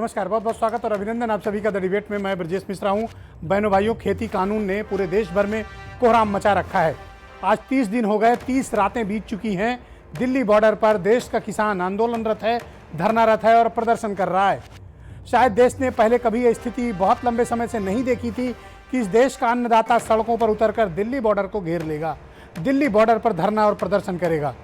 नमस्कार, बहुत बहुत स्वागत और अभिनंदन आप सभी का द डिबेट में। मैं ब्रजेश मिश्रा हूं। बहनों भाइयों, खेती कानून ने पूरे देश भर में कोहराम मचा रखा है। आज 30 दिन हो गए, 30 रातें बीत चुकी हैं। दिल्ली बॉर्डर पर देश का किसान आंदोलनरत है, धरनारत है और प्रदर्शन कर रहा है। शायद देश ने पहले कभी यह स्थिति बहुत लंबे समय से नहीं देखी थी कि इस देश का अन्नदाता सड़कों पर उतरकर दिल्ली बॉर्डर को घेर लेगा, दिल्ली बॉर्डर पर धरना और प्रदर्शन करेगा।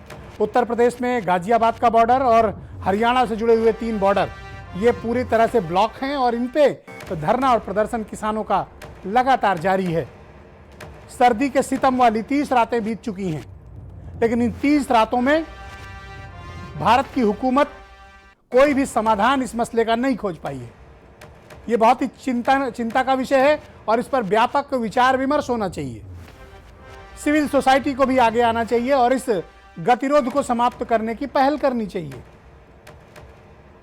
उत्तर प्रदेश में गाजियाबाद का बॉर्डर और हरियाणा से जुड़े हुए 3 बॉर्डर ये पूरी तरह से ब्लॉक हैं और इन पे तो धरना और प्रदर्शन किसानों का लगातार जारी है। सर्दी के सितम वाली 30 रातें बीत चुकी हैं, लेकिन इन 30 रातों में भारत की हुकूमत कोई भी समाधान इस मसले का नहीं खोज पाई है। ये बहुत ही चिंता का विषय है और इस पर व्यापक विचार विमर्श होना चाहिए। सिविल सोसाइटी को भी आगे आना चाहिए और इस गतिरोध को समाप्त करने की पहल करनी चाहिए।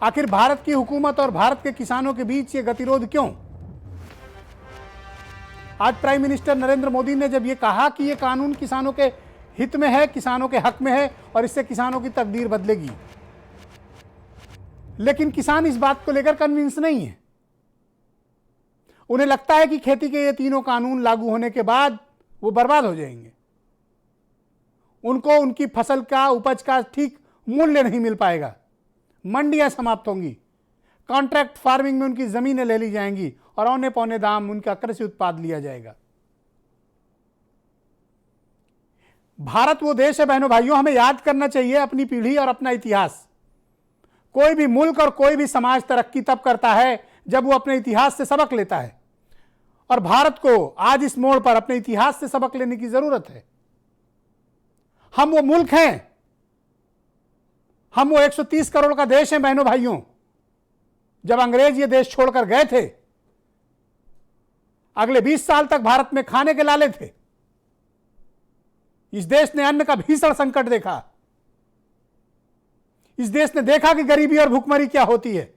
आखिर भारत की हुकूमत और भारत के किसानों के बीच ये गतिरोध क्यों? आज प्राइम मिनिस्टर नरेंद्र मोदी ने जब ये कहा कि ये कानून किसानों के हित में है, किसानों के हक में है और इससे किसानों की तकदीर बदलेगी, लेकिन किसान इस बात को लेकर कन्विंस नहीं है। उन्हें लगता है कि खेती के ये तीनों कानून लागू होने के बाद वो बर्बाद हो जाएंगे। उनको उनकी फसल का, उपज का ठीक मूल्य नहीं मिल पाएगा, मंडियां समाप्त होंगी, कॉन्ट्रैक्ट फार्मिंग में उनकी जमीनें ले ली जाएंगी और औने पौने दाम उनका कृषि उत्पाद लिया जाएगा। भारत वो देश है बहनों भाइयों, हमें याद करना चाहिए अपनी पीढ़ी और अपना इतिहास। कोई भी मुल्क और कोई भी समाज तरक्की तब करता है जब वो अपने इतिहास से सबक लेता है, और भारत को आज इस मोड़ पर अपने इतिहास से सबक लेने की जरूरत है। हम वो मुल्क हैं, हम वो 130 करोड़ का देश है बहनों भाइयों। जब अंग्रेज ये देश छोड़कर गए थे, अगले 20 साल तक भारत में खाने के लाले थे। इस देश ने अन्न का भीषण संकट देखा। इस देश ने देखा कि गरीबी और भुखमरी क्या होती है,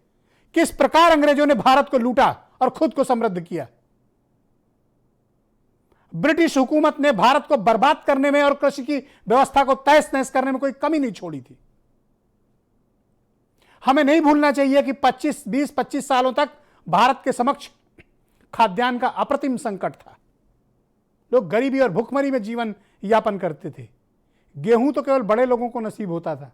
किस प्रकार अंग्रेजों ने भारत को लूटा और खुद को समृद्ध किया। ब्रिटिश हुकूमत ने भारत को बर्बाद करने में और कृषि की व्यवस्था को तहस नहस करने में कोई कमी नहीं छोड़ी थी। हमें नहीं भूलना चाहिए कि 20-25 सालों तक भारत के समक्ष खाद्यान्न का अप्रतिम संकट था। लोग गरीबी और भुखमरी में जीवन यापन करते थे। गेहूं तो केवल बड़े लोगों को नसीब होता था,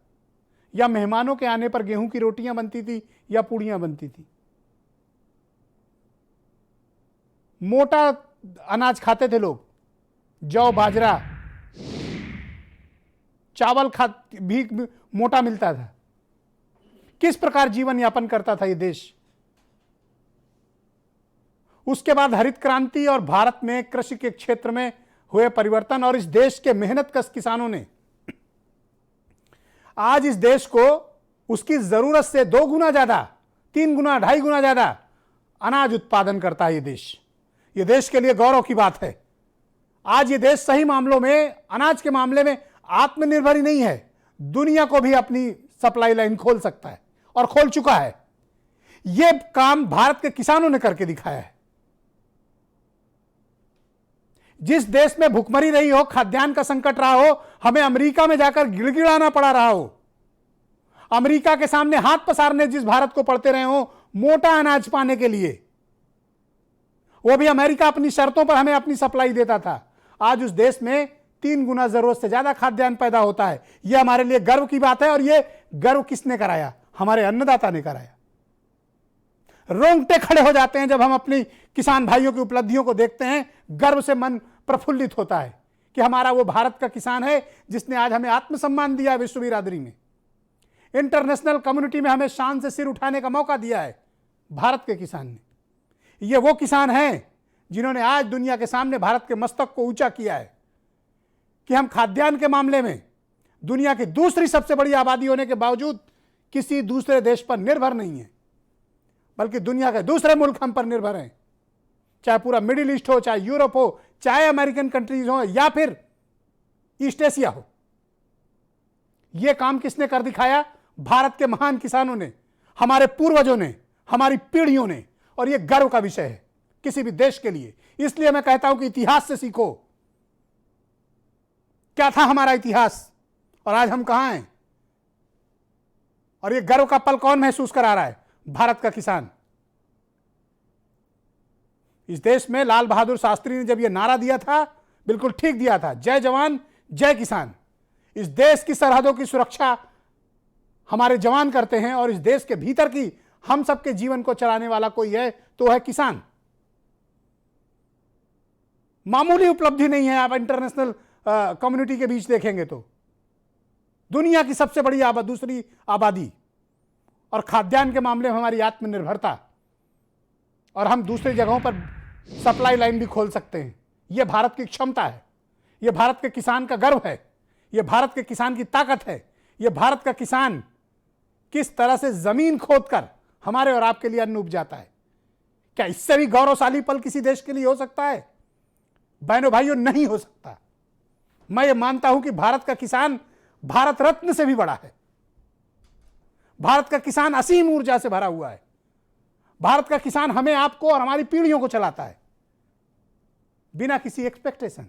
या मेहमानों के आने पर गेहूं की रोटियां बनती थी या पूड़ियां बनती थी। मोटा अनाज खाते थे लोग, जौ, बाजरा, चावल भी मोटा मिलता था। किस प्रकार जीवन यापन करता था ये देश। उसके बाद हरित क्रांति और भारत में कृषि के क्षेत्र में हुए परिवर्तन और इस देश के मेहनतकश किसानों ने आज इस देश को उसकी जरूरत से 2 गुना ज्यादा, 3 गुना, 2.5 गुना ज्यादा अनाज उत्पादन करता है। ये देश के लिए गौरव की बात है। आज ये देश सही मामलों में, अनाज के मामले में आत्मनिर्भर ही नहीं है, दुनिया को भी अपनी सप्लाई लाइन खोल सकता है और खोल चुका है। यह काम भारत के किसानों ने करके दिखाया है। जिस देश में भुखमरी रही हो, खाद्यान्न का संकट रहा हो, हमें अमेरिका में जाकर गिड़गिड़ाना पड़ा रहा हो, अमेरिका के सामने हाथ पसारने जिस भारत को पड़ते रहे हो मोटा अनाज पाने के लिए, वो भी अमेरिका अपनी शर्तों पर हमें अपनी सप्लाई देता था। आज उस देश में 3 गुना जरूरत से ज्यादा खाद्यान्न पैदा होता है। यह हमारे लिए गर्व की बात है और यह गर्व किसने कराया? हमारे अन्नदाता ने कराया। रोंगटे खड़े हो जाते हैं जब हम अपनी किसान भाइयों की उपलब्धियों को देखते हैं। गर्व से मन प्रफुल्लित होता है कि हमारा वो भारत का किसान है जिसने आज हमें आत्मसम्मान दिया विश्व बिरादरी में, इंटरनेशनल कम्युनिटी में हमें शान से सिर उठाने का मौका दिया है भारत के किसान ने। ये वो किसान हैं जिन्होंने आज दुनिया के सामने भारत के मस्तक को ऊंचा किया है कि हम खाद्यान्न के मामले में दुनिया की दूसरी सबसे बड़ी आबादी होने के बावजूद किसी दूसरे देश पर निर्भर नहीं है, बल्कि दुनिया के दूसरे मुल्क हम पर निर्भर हैं। चाहे पूरा मिडिल ईस्ट हो, चाहे यूरोप हो, चाहे अमेरिकन कंट्रीज हो या फिर ईस्ट एशिया हो। यह काम किसने कर दिखाया? भारत के महान किसानों ने, हमारे पूर्वजों ने, हमारी पीढ़ियों ने। और यह गर्व का विषय है किसी भी देश के लिए। इसलिए मैं कहता हूं कि इतिहास से सीखो। क्या था हमारा इतिहास और आज हम कहां हैं? और ये गर्व का पल कौन महसूस करा रहा है? भारत का किसान। इस देश में लाल बहादुर शास्त्री ने जब यह नारा दिया था, बिल्कुल ठीक दिया था, जय जवान जय किसान। इस देश की सरहदों की सुरक्षा हमारे जवान करते हैं और इस देश के भीतर की हम सबके जीवन को चलाने वाला कोई है तो है किसान। मामूली उपलब्धि नहीं है। आप इंटरनेशनल कम्युनिटी के बीच देखेंगे तो दुनिया की सबसे बड़ी दूसरी आबादी, और खाद्यान्न के मामले में हमारी आत्मनिर्भरता, और हम दूसरी जगहों पर सप्लाई लाइन भी खोल सकते हैं। यह भारत की क्षमता है, यह भारत के किसान का गर्व है, यह भारत के किसान की ताकत है। यह भारत का किसान किस तरह से जमीन खोदकर हमारे और आपके लिए अन्न उपजाता है। क्या इससे भी गौरवशाली पल किसी देश के लिए हो सकता है? बहनों भाइयों, नहीं हो सकता। मैं ये मानता हूं कि भारत का किसान भारत रत्न से भी बड़ा है। भारत का किसान असीम ऊर्जा से भरा हुआ है। भारत का किसान हमें, आपको और हमारी पीढ़ियों को चलाता है बिना किसी एक्सपेक्टेशन।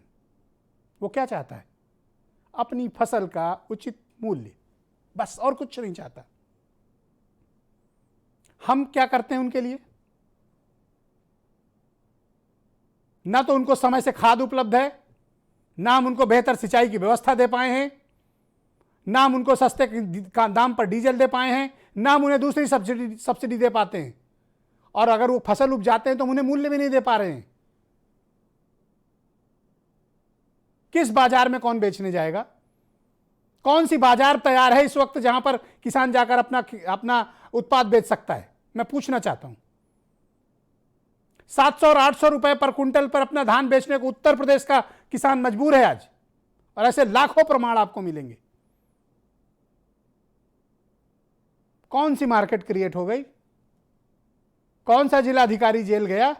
वो क्या चाहता है? अपनी फसल का उचित मूल्य, बस, और कुछ नहीं चाहता। हम क्या करते हैं उनके लिए? ना तो उनको समय से खाद उपलब्ध है, ना हम उनको बेहतर सिंचाई की व्यवस्था दे पाए हैं, ना हम उनको सस्ते दाम पर डीजल दे पाए हैं, ना हम उन्हें दूसरी सब्सिडी दे पाते हैं, और अगर वो फसल उपजाते हैं तो हम उन्हें मूल्य भी नहीं दे पा रहे हैं। किस बाजार में कौन बेचने जाएगा? कौन सी बाजार तैयार है इस वक्त जहां पर किसान जाकर अपना उत्पाद बेच सकता है? मैं पूछना चाहता हूं। 700 और 800 रुपए पर क्विंटल पर अपना धान बेचने को उत्तर प्रदेश का किसान मजबूर है आज, और ऐसे लाखों प्रमाण आपको मिलेंगे। कौन सी मार्केट क्रिएट हो गई? कौन सा जिला अधिकारी जेल गया?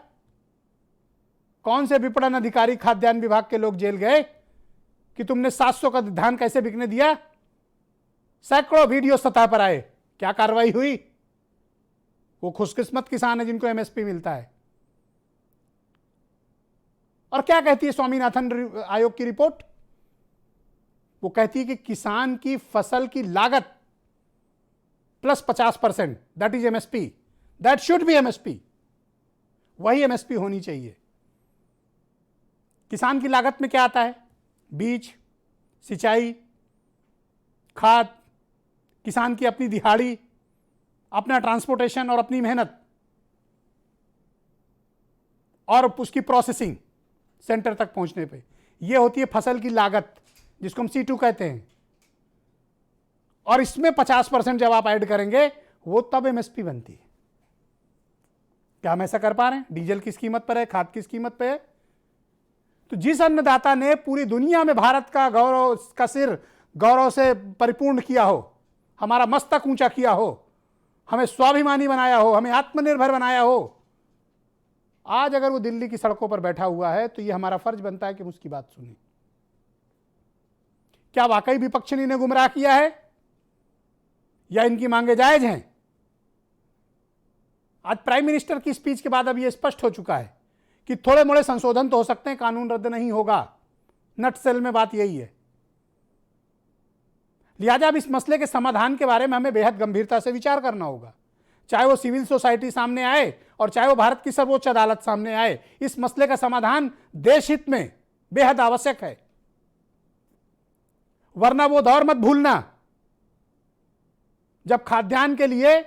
कौन से विपणन अधिकारी, खाद्यान्न विभाग के लोग जेल गए कि तुमने 700 का धान कैसे बिकने दिया? सैकड़ों वीडियो सतह पर आए, क्या कार्रवाई हुई? वो खुशकिस्मत किसान है जिनको एमएसपी मिलता है। और क्या कहती है स्वामीनाथन आयोग की रिपोर्ट? वो कहती है कि किसान की फसल की लागत plus 50%, that is MSP, that should be MSP. वही एमएसपी होनी चाहिए। किसान की लागत में क्या आता है? बीज, सिंचाई, खाद, किसान की अपनी दिहाड़ी, अपना ट्रांसपोर्टेशन और अपनी मेहनत, और उसकी प्रोसेसिंग सेंटर तक पहुंचने पे। यह होती है फसल की लागत, जिसको हम C2 कहते हैं। और इसमें 50% जब आप ऐड करेंगे, वो तब एमएसपी बनती है। क्या हम ऐसा कर पा रहे हैं? डीजल किस कीमत पर है, खाद किस कीमत पर है? तो जिस अन्नदाता ने पूरी दुनिया में भारत का गौरव का सिर गौरव से परिपूर्ण किया हो, हमारा मस्तक ऊंचा किया हो, हमें स्वाभिमानी बनाया हो, हमें आत्मनिर्भर बनाया हो, आज अगर वो दिल्ली की सड़कों पर बैठा हुआ है तो ये हमारा फर्ज बनता है कि हम उसकी बात सुने। क्या वाकई विपक्ष ने इन्हें गुमराह किया है या इनकी मांगे जायज हैं? आज प्राइम मिनिस्टर की स्पीच के बाद अब यह स्पष्ट हो चुका है कि थोड़े मोड़े संशोधन तो हो सकते हैं, कानून रद्द नहीं होगा। नटसेल में बात यही है। लिहाजा अब इस मसले के समाधान के बारे में हमें बेहद गंभीरता से विचार करना होगा, चाहे वो सिविल सोसाइटी सामने आए और चाहे वो भारत की सर्वोच्च अदालत सामने आए। इस मसले का समाधान देश हित में बेहद आवश्यक है, वरना वो दौर मत भूलना जब खाद्यान्न के लिए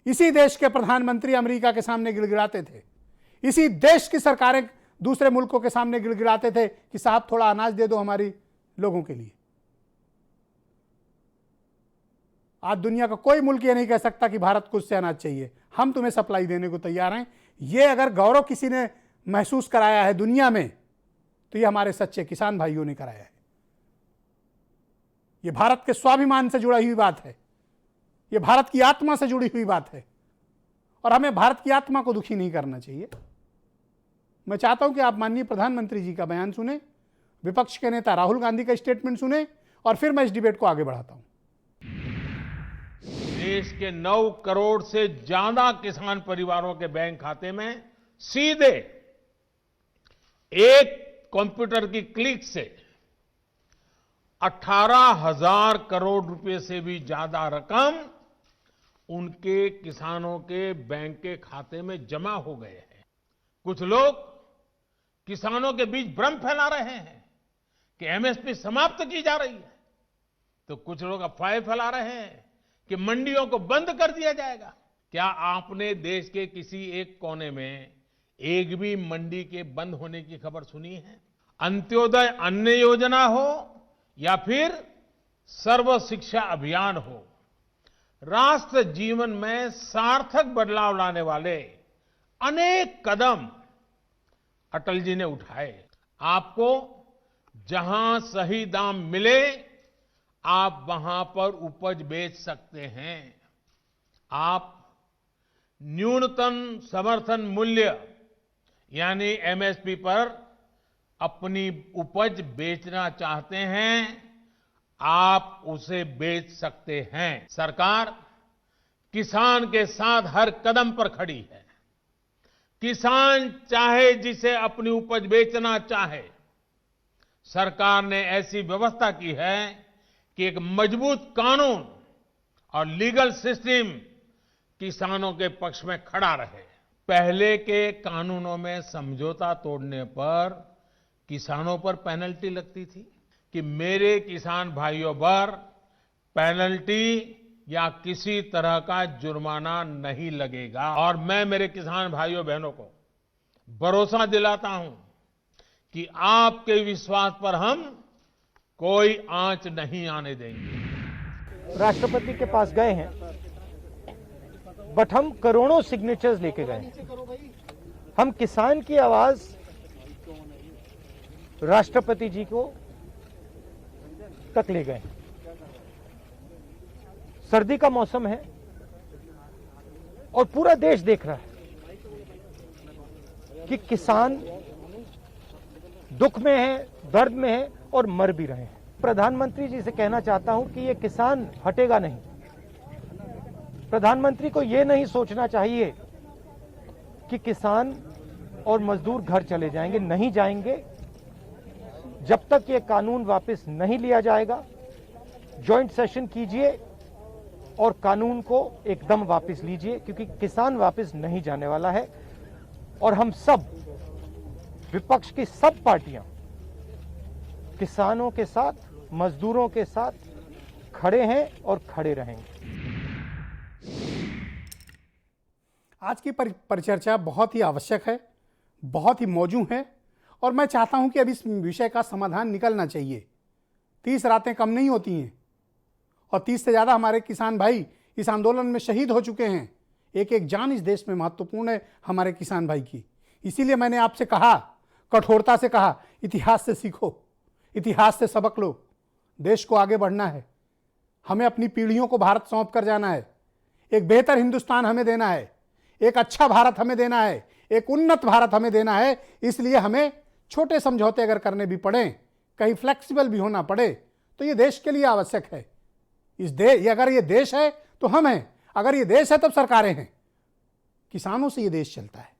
इसी देश के प्रधानमंत्री अमेरिका के सामने गिड़गिड़ाते थे, इसी देश की सरकारें दूसरे मुल्कों के सामने गिड़गिड़ाते थे कि साहब थोड़ा अनाज दे दो हमारी लोगों के लिए। आज दुनिया का कोई मुल्क ये नहीं कह सकता कि भारत को उससे अनाज चाहिए, हम तुम्हें सप्लाई देने को तैयार हैं। ये अगर गौरव किसी ने महसूस कराया है दुनिया में, तो ये हमारे सच्चे किसान भाइयों ने कराया है। ये भारत के स्वाभिमान से जुड़ी हुई बात है, ये भारत की आत्मा से जुड़ी हुई बात है, और हमें भारत की आत्मा को दुखी नहीं करना चाहिए। मैं चाहता हूं कि आप माननीय प्रधानमंत्री जी का बयान सुने, विपक्ष के नेता राहुल गांधी का स्टेटमेंट सुने, और फिर मैं इस डिबेट को आगे बढ़ाता हूं। देश के 9 करोड़ से ज्यादा किसान परिवारों के बैंक खाते में सीधे एक कंप्यूटर की क्लिक से 18,000 करोड़ रुपए से भी ज्यादा रकम उनके किसानों के बैंक के खाते में जमा हो गए हैं। कुछ लोग किसानों के बीच भ्रम फैला रहे हैं कि एमएसपी समाप्त की जा रही है, तो कुछ लोग अफवाहें फैला रहे हैं कि मंडियों को बंद कर दिया जाएगा। क्या आपने देश के किसी एक कोने में एक भी मंडी के बंद होने की खबर सुनी है? अंत्योदय अन्न योजना हो या फिर सर्व शिक्षा अभियान हो, राष्ट्र जीवन में सार्थक बदलाव लाने वाले अनेक कदम अटल जी ने उठाए। आपको जहां सही दाम मिले, आप वहां पर उपज बेच सकते हैं। आप न्यूनतम समर्थन मूल्य यानी एमएसपी पर अपनी उपज बेचना चाहते हैं, आप उसे बेच सकते हैं। सरकार किसान के साथ हर कदम पर खड़ी है। किसान चाहे जिसे अपनी उपज बेचना चाहे, सरकार ने ऐसी व्यवस्था की है कि एक मजबूत कानून और लीगल सिस्टम किसानों के पक्ष में खड़ा रहे। पहले के कानूनों में समझौता तोड़ने पर किसानों पर पेनल्टी लगती थी कि मेरे किसान भाइयों पर पेनल्टी या किसी तरह का जुर्माना नहीं लगेगा। और मैं मेरे किसान भाइयों बहनों को भरोसा दिलाता हूं कि आपके विश्वास पर हम कोई आंच नहीं आने देंगे। राष्ट्रपति के पास गए हैं, बट हम करोड़ों सिग्नेचर्स लेके गए। हम किसान की आवाज राष्ट्रपति जी को तक ले गए। सर्दी का मौसम है और पूरा देश देख रहा है कि किसान दुख में है, दर्द में है और मर भी रहे हैं। प्रधानमंत्री जी से कहना चाहता हूं कि ये किसान हटेगा नहीं। प्रधानमंत्री को ये नहीं सोचना चाहिए कि किसान और मजदूर घर चले जाएंगे, नहीं जाएंगे। जब तक ये कानून वापस नहीं लिया जाएगा, जॉइंट सेशन कीजिए और कानून को एकदम वापस लीजिए, क्योंकि किसान वापस नहीं जाने वाला है। और हम सब, विपक्ष की सब पार्टियां किसानों के साथ, मजदूरों के साथ खड़े हैं और खड़े रहेंगे। आज की परिचर्चा बहुत ही आवश्यक है, बहुत ही मौजू है और मैं चाहता हूं कि अब इस विषय का समाधान निकलना चाहिए। 30 रातें कम नहीं होती हैं और 30 से ज़्यादा हमारे किसान भाई इस आंदोलन में शहीद हो चुके हैं। एक एक जान इस देश में महत्वपूर्ण है हमारे किसान भाई की। इसीलिए मैंने आपसे कहा, कठोरता से कहा, इतिहास से सीखो, इतिहास से सबक लो। देश को आगे बढ़ना है, हमें अपनी पीढ़ियों को भारत सौंप कर जाना है। एक बेहतर हिंदुस्तान हमें देना है, एक अच्छा भारत हमें देना है, एक उन्नत भारत हमें देना है। इसलिए हमें छोटे समझौते अगर करने भी पड़े, कहीं फ्लेक्सिबल भी होना पड़े, तो ये देश के लिए आवश्यक है। अगर ये देश है तो हम हैं, अगर ये देश है तब सरकारें हैं। किसानों से ये देश चलता है,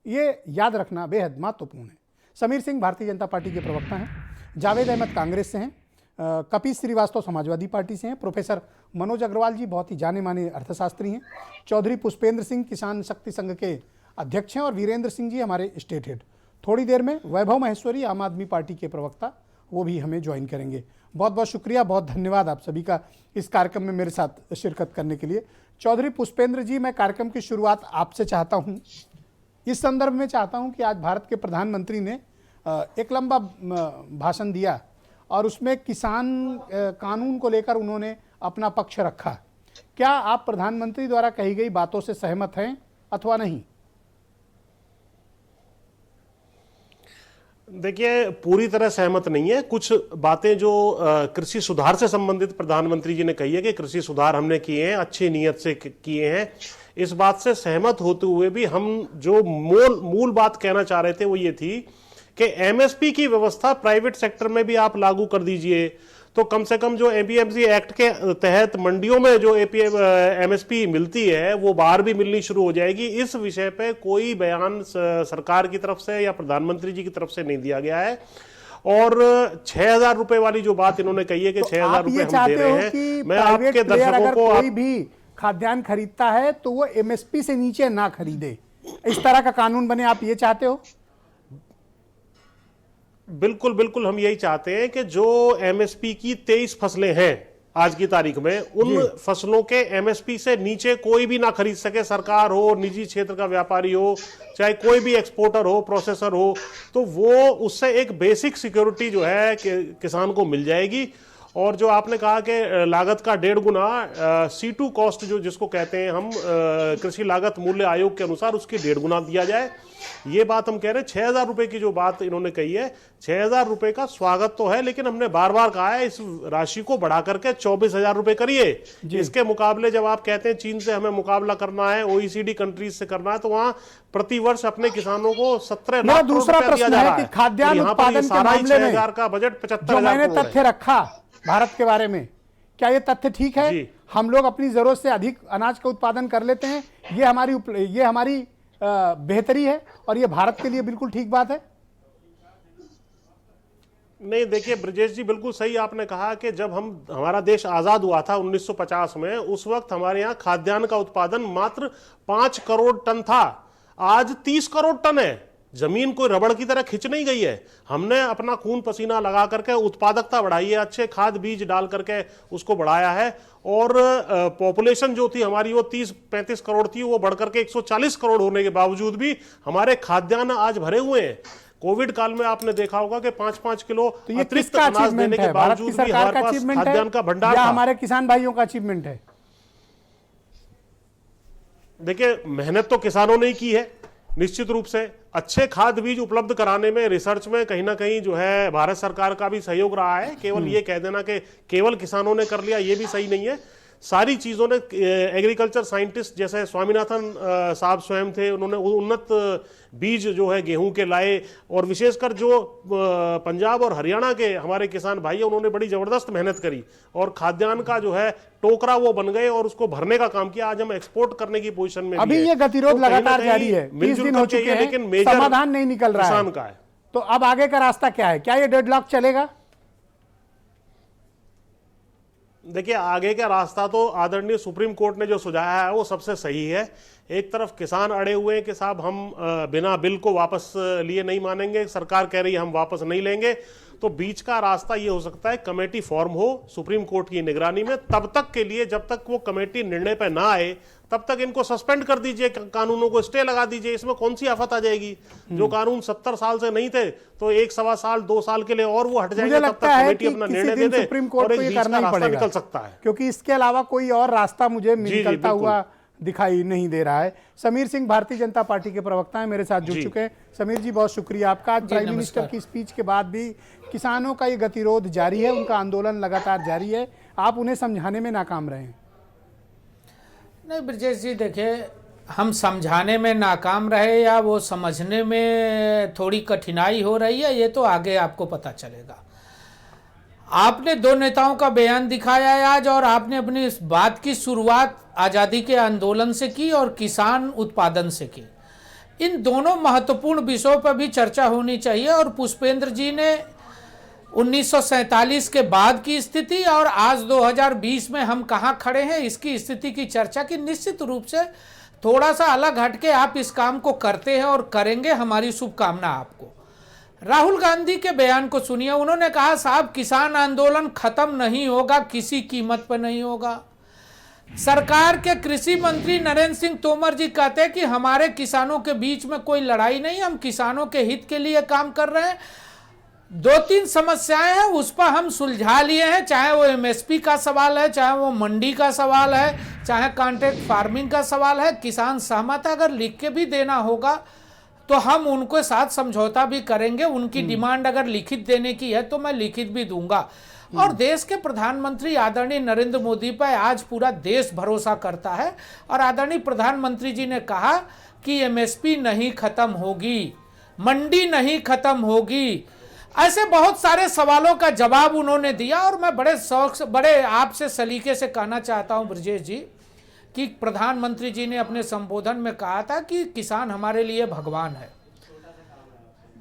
ये याद रखना बेहद महत्वपूर्ण है। समीर सिंह भारतीय जनता पार्टी के प्रवक्ता हैं, जावेद अहमद कांग्रेस से हैं, कपिल श्रीवास्तव समाजवादी पार्टी से हैं, प्रोफेसर मनोज अग्रवाल जी बहुत ही जाने माने अर्थशास्त्री हैं, चौधरी पुष्पेंद्र सिंह किसान शक्ति संघ के अध्यक्ष हैं और वीरेंद्र सिंह जी हमारे स्टेट हेड। थोड़ी देर में वैभव महेश्वरी आम आदमी पार्टी के प्रवक्ता, वो भी हमें ज्वाइन करेंगे। बहुत बहुत शुक्रिया, बहुत धन्यवाद आप सभी का इस कार्यक्रम में मेरे साथ शिरकत करने के लिए। चौधरी पुष्पेंद्र जी, मैं कार्यक्रम की शुरुआत आपसे चाहता हूँ। इस संदर्भ में चाहता हूँ कि आज भारत के प्रधानमंत्री ने एक लंबा भाषण दिया और उसमें किसान कानून को लेकर उन्होंने अपना पक्ष रखा। क्या आप प्रधानमंत्री द्वारा कही गई बातों से सहमत हैं अथवा नहीं? देखिए, पूरी तरह सहमत नहीं है। कुछ बातें जो कृषि सुधार से संबंधित प्रधानमंत्री जी ने कही है कि कृषि सुधार हमने किए हैं, अच्छी नीयत से किए हैं, इस बात से सहमत होते हुए भी हम जो मूल बात कहना चाह रहे थे वो ये थी कि एमएसपी की व्यवस्था प्राइवेट सेक्टर में भी आप लागू कर दीजिए, तो कम से कम जो एपीएमसी एक्ट के तहत मंडियों में जो एमएसपी मिलती है वो बाहर भी मिलनी शुरू हो जाएगी। इस विषय पे कोई बयान सरकार की तरफ से या प्रधानमंत्री जी की तरफ से नहीं दिया गया है। और 6,000 रुपए वाली जो बात इन्होंने कही है कि 6,000 रुपए हम दे रहे हैं, मैं आपके दर्शकों को कोई भी खाद्यान्न खरीदता है तो वो एमएसपी से नीचे ना खरीदे, इस तरह का कानून बने, आप ये चाहते हो? बिल्कुल बिल्कुल, हम यही चाहते हैं कि जो एमएसपी की 23 फसलें हैं आज की तारीख में, उन फसलों के एमएसपी से नीचे कोई भी ना खरीद सके, सरकार हो, निजी क्षेत्र का व्यापारी हो, चाहे कोई भी एक्सपोर्टर हो, प्रोसेसर हो, तो वो उससे एक बेसिक सिक्योरिटी जो है किसान को मिल जाएगी। और जो आपने कहा कि लागत का 1.5 गुना C2 कॉस्ट जो जिसको कहते हैं हम, कृषि लागत मूल्य आयोग के अनुसार उसकी 1.5 गुना दिया जाए, ये बात हम कह रहे हैं। 6,000 रुपए की जो बात इन्होंने कही है, 6,000 रुपए का स्वागत तो है, लेकिन हमने बार बार कहा है इस राशि को बढ़ा करके 24,000 रुपए करिए। इसके मुकाबले जब आप कहते हैं चीन से हमें मुकाबला करना है, OECD कंट्रीज से करना है, तो वहां प्रतिवर्ष अपने किसानों को 17 लाख करोड़ रुपया दिया जा रहा है। खाद्यान्न उत्पादन के मामले में 6,000 का बजट 75,000 मैंने तथ्य रखा भारत के बारे में, क्या ये तथ्य ठीक है? हम लोग अपनी जरूरत से अधिक अनाज का उत्पादन कर लेते हैं, ये हमारी बेहतरी है और ये भारत के लिए बिल्कुल ठीक बात है? नहीं, देखिए ब्रजेश जी, बिल्कुल सही आपने कहा कि जब हमारा देश आजाद हुआ था 1950 में, उस वक्त हमारे यहाँ खाद्यान्न का उत्पादन मात्र 5 करोड़ टन था। आज 30 करोड़ टन है। जमीन कोई रबड़ की तरह खिंच नहीं गई है। हमने अपना खून पसीना लगा करके उत्पादकता बढ़ाई है, अच्छे खाद बीज डाल करके उसको बढ़ाया है, और पॉपुलेशन जो थी हमारी वो 30-35 करोड़ थी, वो बढ़कर के 140 करोड़ होने के बावजूद भी हमारे खाद्यान्न आज भरे हुए हैं। कोविड काल में आपने देखा होगा कि 5-5 किलो अतिरिक्त अनाज देने के बावजूद भी हमारे पास खाद्यान्न का भंडार था। हमारे किसान भाइयों का अचीवमेंट है? देखिए, मेहनत तो किसानों ने ही की है निश्चित रूप से। अच्छे खाद बीज उपलब्ध कराने में, रिसर्च में कहीं ना कहीं जो है भारत सरकार का भी सहयोग रहा है। केवल ये कह देना कि केवल किसानों ने कर लिया, ये भी सही नहीं है। सारी चीजों ने, एग्रीकल्चर साइंटिस्ट जैसे स्वामीनाथन साहब स्वयं थे, उन्होंने उन्नत बीज जो है गेहूं के लाए, और विशेषकर जो पंजाब और हरियाणा के हमारे किसान भाई हैं, उन्होंने बड़ी जबरदस्त मेहनत करी और खाद्यान्न का जो है टोकरा वो बन गए और उसको भरने का काम किया। आज हम एक्सपोर्ट करने की पोजीशन में अभी ये गतिरोध लगातार जारी है, 20 दिन हो चुके हैं, लेकिन समाधान नहीं निकल रहा है किसान का है। तो अब आगे का रास्ता क्या है? क्या ये डेडलॉक चलेगा? देखिए, आगे का रास्ता तो आदरणीय सुप्रीम कोर्ट ने जो सुझाया है वो सबसे सही है। एक तरफ किसान अड़े हुए हैं कि साहब हम बिना बिल को वापस लिए नहीं मानेंगे, सरकार कह रही है हम वापस नहीं लेंगे, तो बीच का रास्ता ये हो सकता है कमेटी फॉर्म हो सुप्रीम कोर्ट की निगरानी में। तब तक के लिए, जब तक वो कमेटी निर्णय पर ना आए, तब तक इनको सस्पेंड कर दीजिए, कानूनों को स्टे लगा दीजिए। इसमें कौन सी आफत आ जाएगी? जो कानून 70 साल से नहीं थे तो 1-1.25 साल 2 साल के लिए और वो हट जाएंगे, तब तक कमेटी अपना निर्णय दे दे और एक बीच का रास्ता निकल सकता है, क्योंकि इसके अलावा कोई और रास्ता मुझे निकलता हुआ दिखाई नहीं दे रहा है। समीर सिंह भारतीय जनता पार्टी के प्रवक्ता हैं, मेरे साथ जुड़ चुके हैं। समीर जी, बहुत शुक्रिया आपका। आज प्राइम मिनिस्टर की स्पीच के बाद भी किसानों का ये गतिरोध जारी है, उनका आंदोलन लगातार जारी है, आप उन्हें समझाने में नाकाम रहे हैं? नहीं ब्रजेश जी, देखिए, हम समझाने में नाकाम रहे या वो समझने में थोड़ी कठिनाई हो रही है, ये तो आगे आपको पता चलेगा। आपने 2 नेताओं का बयान दिखाया है आज, और आपने अपनी इस बात की शुरुआत आज़ादी के आंदोलन से की और किसान उत्पादन से की। इन दोनों महत्वपूर्ण विषयों पर भी चर्चा होनी चाहिए। और पुष्पेंद्र जी ने 1947 के बाद की स्थिति और आज 2020 में हम कहाँ खड़े हैं, इसकी स्थिति की चर्चा की। निश्चित रूप से थोड़ा सा अलग हटके आप इस काम को करते हैं और करेंगे, हमारी शुभकामना आपको। राहुल गांधी के बयान को सुनिए। उन्होंने कहा, साहब किसान आंदोलन खत्म नहीं होगा, किसी कीमत पर नहीं होगा। सरकार के कृषि मंत्री नरेंद्र सिंह तोमर जी कहते हैं कि हमारे किसानों के बीच में कोई लड़ाई नहीं, हम किसानों के हित के लिए काम कर रहे हैं। 2-3 समस्याएं हैं, उस पर हम सुलझा लिए हैं, चाहे वो MSP का सवाल है, चाहे वो मंडी का सवाल है, चाहे कॉन्ट्रैक्ट फार्मिंग का सवाल है। किसान सहमत है, अगर लिख के भी देना होगा तो हम उनके साथ समझौता भी करेंगे। उनकी डिमांड अगर लिखित देने की है तो मैं लिखित भी दूंगा। और देश के प्रधानमंत्री आदरणीय नरेंद्र मोदी पर आज पूरा देश भरोसा करता है, और आदरणीय प्रधानमंत्री जी ने कहा कि MSP नहीं खत्म होगी, मंडी नहीं खत्म होगी। ऐसे बहुत सारे सवालों का जवाब उन्होंने दिया। और मैं बड़े शौक से, बड़े आपसे सलीके से कहना चाहता हूं ब्रजेश जी, कि प्रधानमंत्री जी ने अपने संबोधन में कहा था कि किसान हमारे लिए भगवान है।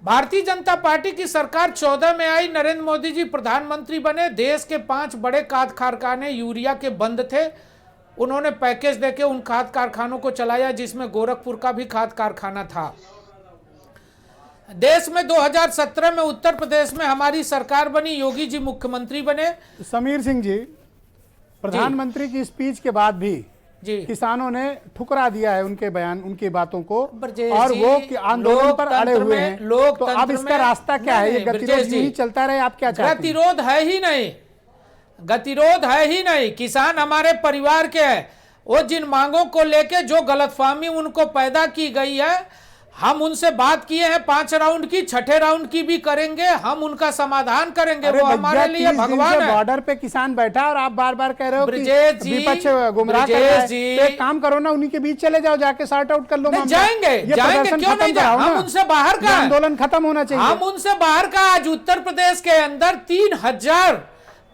भारतीय जनता पार्टी की सरकार 14 में आई, नरेंद्र मोदी जी प्रधानमंत्री बने, देश के 5 बड़े खाद कारखाने यूरिया के बंद थे, उन्होंने पैकेज देके उन खाद कारखानों को चलाया जिसमें गोरखपुर का भी खाद कारखाना था। देश में 2017 में उत्तर प्रदेश में हमारी सरकार बनी, योगी जी मुख्यमंत्री बने। समीर सिंह जी, प्रधानमंत्री की स्पीच के बाद भी जी किसानों ने ठुकरा दिया है उनके बयान, उनकी बातों को, ब्रजेश और जी, वो कि आंदोलन पर अड़े लोकतंत्र हुए में- हैं। तो लोकतंत्र अब इसका में- रास्ता क्या है? ये नहीं, गतिरोध ब्रजेश यूं ही जी, चलता रहे? आप क्या चाहते हैं? गतिरोध है ही नहीं, गतिरोध है ही नहीं। किसान हमारे परिवार के हैं। वो जिन मांगों को लेके जो गलतफहमी उनको पैदा की गई है, हम उनसे बात किए हैं 5 राउंड की, 6ठे राउंड की भी करेंगे, हम उनका समाधान करेंगे। अरे वो हमारे भैया, लिए 30 दिन भगवान से है। बॉर्डर पे किसान बैठा और आप बार बार कह रहे हो कि ब्रजेश जी, विपक्ष गुमराह कर रहा ब्रजेश है। जी, तो एक काम करो ना, उन्हीं के बीच चले जाओ, जाके सॉर्ट आउट कर लो नहीं, मामला। जाएंगे ये जाएंगे, प्रदर्शन क्यों खत्म नहीं जाए? कराओ हम ना। उनसे बाहर ये का है। आंदोलन खत्म होना चाहिए। हम उनसे बाहर का। आज उत्तर प्रदेश के अंदर 3000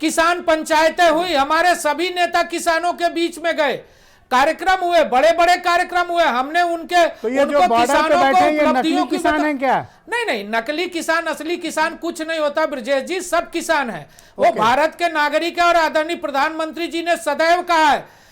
किसान पंचायतें हुई, हमारे सभी नेता किसानों के बीच में गए, कार्यक्रम हुए, बड़े बड़े कार्यक्रम हुए। हमने उनके तो ये जो उनको बॉर्डर पे किसानों बैठे को हैं, ये उपलब्धियों नकली की किसान बता- हैं क्या? नहीं नहीं, नकली किसान असली किसान कुछ नहीं होता ब्रजेश जी, सब किसान है। वो भारत के नागरिक है और आदरणीय प्रधानमंत्री जी ने सदैव कहा है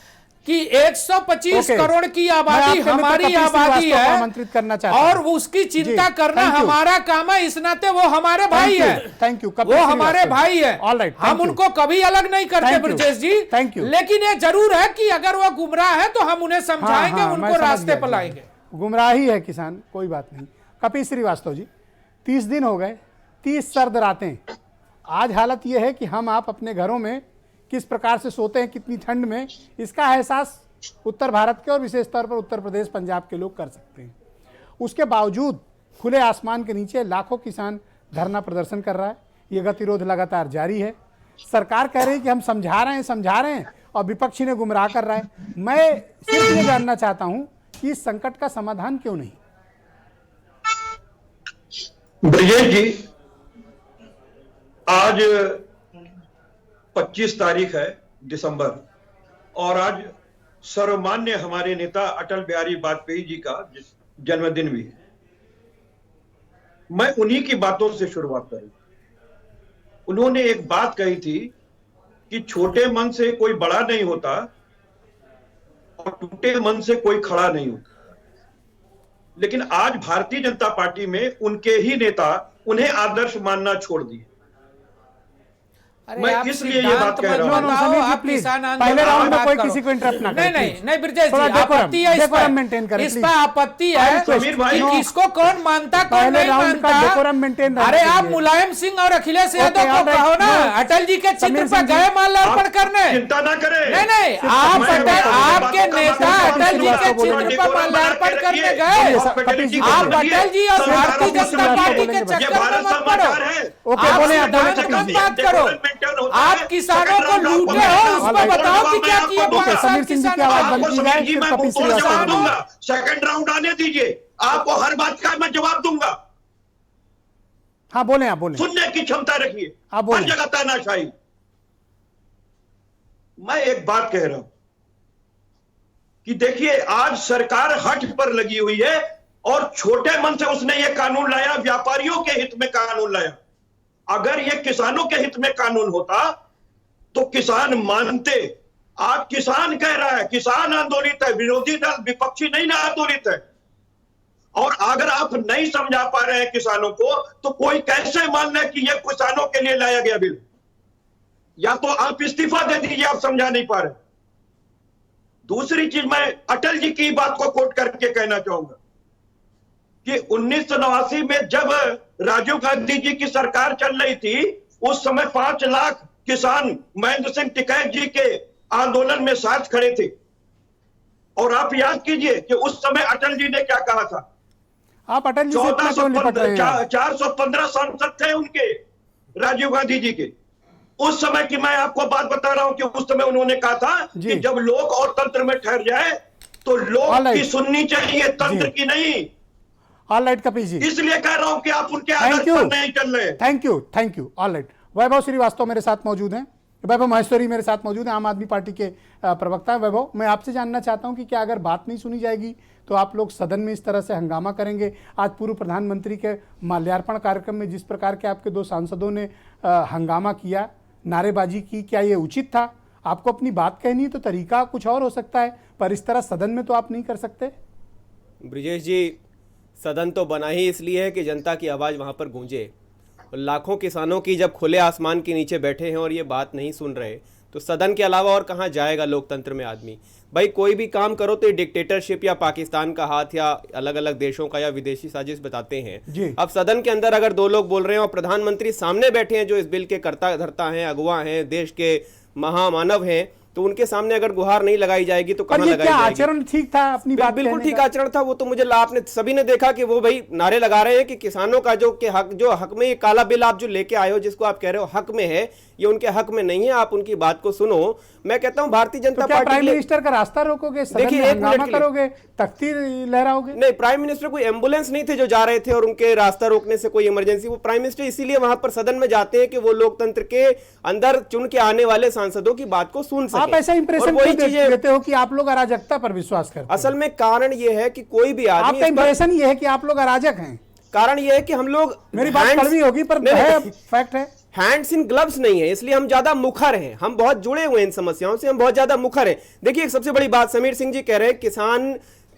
कि 125 ओके। करोड़ की मैं आबादी आपके मित्र हमारी कपिल आबादी श्रीवास्तव को है आमंत्रित करना चाहता हूं। और उसकी चिंता जी, करना thank you। हमारा काम है। इस नाते वो हमारे भाई है। Thank you. वो हमारे भाई है। All right, thank हम you। उनको कभी अलग नहीं करते Thank you। Brajesh ji. Thank you। लेकिन ये जरूर है कि अगर वो गुमराह है तो हम उन्हें समझाएंगे, मैं उनको समझ रास्ते गया पर जी। लाएंगे। गुमराही है किसान, कोई बात नहीं। कपिल श्रीवास्तव जी, 30 दिन हो गए, 30 सर्द रातें। आज हालत यह है कि हम आप अपने घरों में किस प्रकार से सोते हैं, कितनी ठंड में, इसका एहसास उत्तर भारत के और विशेष तौर पर उत्तर प्रदेश पंजाब के लोग कर सकते हैं। उसके बावजूद खुले आसमान के नीचे लाखों किसान धरना प्रदर्शन कर रहा है। ये गतिरोध लगातार जारी है। सरकार कह रही है कि हम समझा रहे हैं और विपक्षी ने गुमराह कर रहा है। मैं सिर्फ ये जानना चाहता हूं कि इस संकट का समाधान क्यों नहीं? ब्रजेश जी, आज 25 तारीख है दिसंबर और आज सर्वमान्य हमारे नेता अटल बिहारी वाजपेयी जी का जन्मदिन भी है। मैं उन्हीं की बातों से शुरुआत करूं। उन्होंने एक बात कही थी कि छोटे मन से कोई बड़ा नहीं होता और टूटे मन से कोई खड़ा नहीं होता। लेकिन आज भारतीय जनता पार्टी में उनके ही नेता उन्हें आदर्श मानना छोड़ दिए। अरे मैं आप इसलिए ये सिद्धांत बात कह मत रहा हूं। बताओ, समीर जी, आप प्लीज, किसान पहले आंदोलन राउंड में बात कोई करो। किसी को इंटरप्ट ना करे, नहीं नहीं प्लीज। नहीं ब्रजेश थोड़ा जी, डेकोरम, आपत्ति है इस डेकोरम मेंटेन पर। करें, इस प्लीज। पर आपत्ति है समीर भाई, कि किसको कौन मानता कौन पहले नहीं राउंड का मानता। डेकोरम मेंटेन रखना अरे आप चाहिए। मुलायम सिंह और अखिलेश यादव Okay, को all right, कहो ना, no, अटल जी के चित्र समीर पर सिंह जी, गए माल्यार्पण करने। चिंता ना करें। नहीं नहीं, आप आपके नेता अटल जी के चित्र पर माल्यार्पण करने गए। आप अटल जी और भारतीय जनता पार्टी के चक्कर में मत पड़ो। ओके, आप बोले, आप बोले, सिद्धांत कपिल मत जी। बात करो। आप किसानों को लूटे हो, उस पर बताओ कि क्या किया ओके, 5 साल समीर सिंह जी की किसानों आवाज का। बंद की जाए, फिर कपिल श्रीवास्तव जवाब को दूंगा। सेकंड राउंड आने दीजिए, आपको हर बात का मैं जवाब दूंगा। हाँ बोले, आप बोले। सुनने की क्षमता रखिए, आप बोलें। हर जगह तानाशाही। मैं एक बात कह रहा हूं कि देखिए, आज सरकार हठ पर लगी हुई है और छोटे मन से उसने ये कानून लाया, व्यापारियों के हित में कानून लाया। अगर ये किसानों के हित में कानून होता तो किसान मानते। आज किसान कह रहा है, किसान आंदोलित है, विरोधी दल विपक्षी नहीं ना आंदोलित है। और अगर आप नहीं समझा पा रहे हैं किसानों को, तो कोई कैसे मान ले कि यह किसानों के लिए लाया गया बिल? या तो आप इस्तीफा दे दीजिए, आप समझा नहीं पा रहे। दूसरी चीज, मैं अटल जी की बात को कोट करके कहना चाहूंगा कि 1989 में जब राजीव गांधी जी की सरकार चल रही थी, उस समय 5 लाख किसान महेंद्र सिंह टिकैत जी के आंदोलन में साथ खड़े थे। और आप याद कीजिए कि उस समय अटल जी ने क्या कहा था। आप अटल जी से इतना क्यों निपट रहे हैं? 415 सांसद थे उनके, राजीव गांधी जी के। उस समय की मैं आपको बात बता रहा हूं कि उस समय उन्होंने कहा था कि जब लोक और तंत्र में ठहर जाए तो लोक की सुननी चाहिए, तंत्र की नहीं। ऑल राइट कपिल जी, इसलिए कह रहा हूं कि आप उनके आदर्श पर नहीं चल रहे। Thank you. ऑल राइट, वैभव श्रीवास्तव मेरे साथ मौजूद हैं, वैभव महेश्वरी मेरे साथ मौजूद हैं, आम आदमी पार्टी के प्रवक्ता हैं। वैभव, मैं आपसे जानना चाहता हूं कि क्या अगर बात नहीं सुनी जाएगी तो आप लोग सदन में इस तरह से हंगामा करेंगे? आज पूर्व प्रधानमंत्री के माल्यार्पण कार्यक्रम में जिस प्रकार के आपके 2 सांसदों ने हंगामा किया, नारेबाजी की, क्या ये उचित था? आपको अपनी बात कहनी है तो तरीका कुछ और हो सकता है, पर इस तरह सदन में तो आप नहीं कर सकते। ब्रिजेश जी, सदन तो बना ही इसलिए है कि जनता की आवाज़ वहाँ पर गूंजे। और लाखों किसानों की जब खुले आसमान के नीचे बैठे हैं और ये बात नहीं सुन रहे, तो सदन के अलावा और कहाँ जाएगा लोकतंत्र में आदमी। भाई कोई भी काम करो तो डिक्टेटरशिप या पाकिस्तान का हाथ या अलग अलग देशों का या विदेशी साजिश बताते हैं। जी। अब सदन के अंदर अगर दो लोग बोल रहे हैं और प्रधानमंत्री सामने बैठे हैं जो इस बिल के कर्ता धर्ता हैं, अगुवा हैं, देश के महामानव हैं, तो उनके सामने अगर गुहार नहीं लगाई जाएगी तो पर कहां ये लगाई क्या जाएगी? आचरण ठीक था अपनी बात बिल्कुल कहने ठीक का? आचरण था वो तो। मुझे आपने सभी ने देखा कि वो भाई नारे लगा रहे हैं कि किसानों का जो हक में ये काला बिल आप जो लेके आए हो, जिसको आप कह रहे हो हक में है, ये उनके हक में नहीं है। आप उनकी बात को सुनो। मैं कहता हूं भारतीय जनता तो क्या पार्टी प्राइम मिनिस्टर का रास्ता रोकोगे, सदन देखिए, में एक मिनट हंगामा के लिए। करोगे, तख्ती लहराओगे? नहीं, प्राइम मिनिस्टर कोई एम्बुलेंस नहीं थे जो जा रहे थे और उनके रास्ता रोकने से कोई इमरजेंसी। वो प्राइम मिनिस्टर इसीलिए वहां पर सदन में जाते हैं कि वो लोकतंत्र के अंदर चुन के आने वाले सांसदों की बात को सुन सके। आप ऐसा इंप्रेशन वही क्यों चीजें देते हो कि आप लोग अराजकता पर विश्वास करते हैं? असल में कारण ये है कि कोई भी आदमी आपका इस पर- इंप्रेशन ये है कि आप लोग अराजक हैं। कारण ये है कि हम लोग मेरी बात hands- कड़वी होगी पर नहीं, है, नहीं, फैक्ट है। हैंड्स इन ग्लव्स नहीं है, इसलिए हम ज्यादा मुखर हैं। हम बहुत जुड़े हुए हैं इन समस्याओं से, हम बहुत ज्यादा मुखर हैं। देखिए, एक सबसे बड़ी बात समीर सिंह जी कह रहे हैं किसान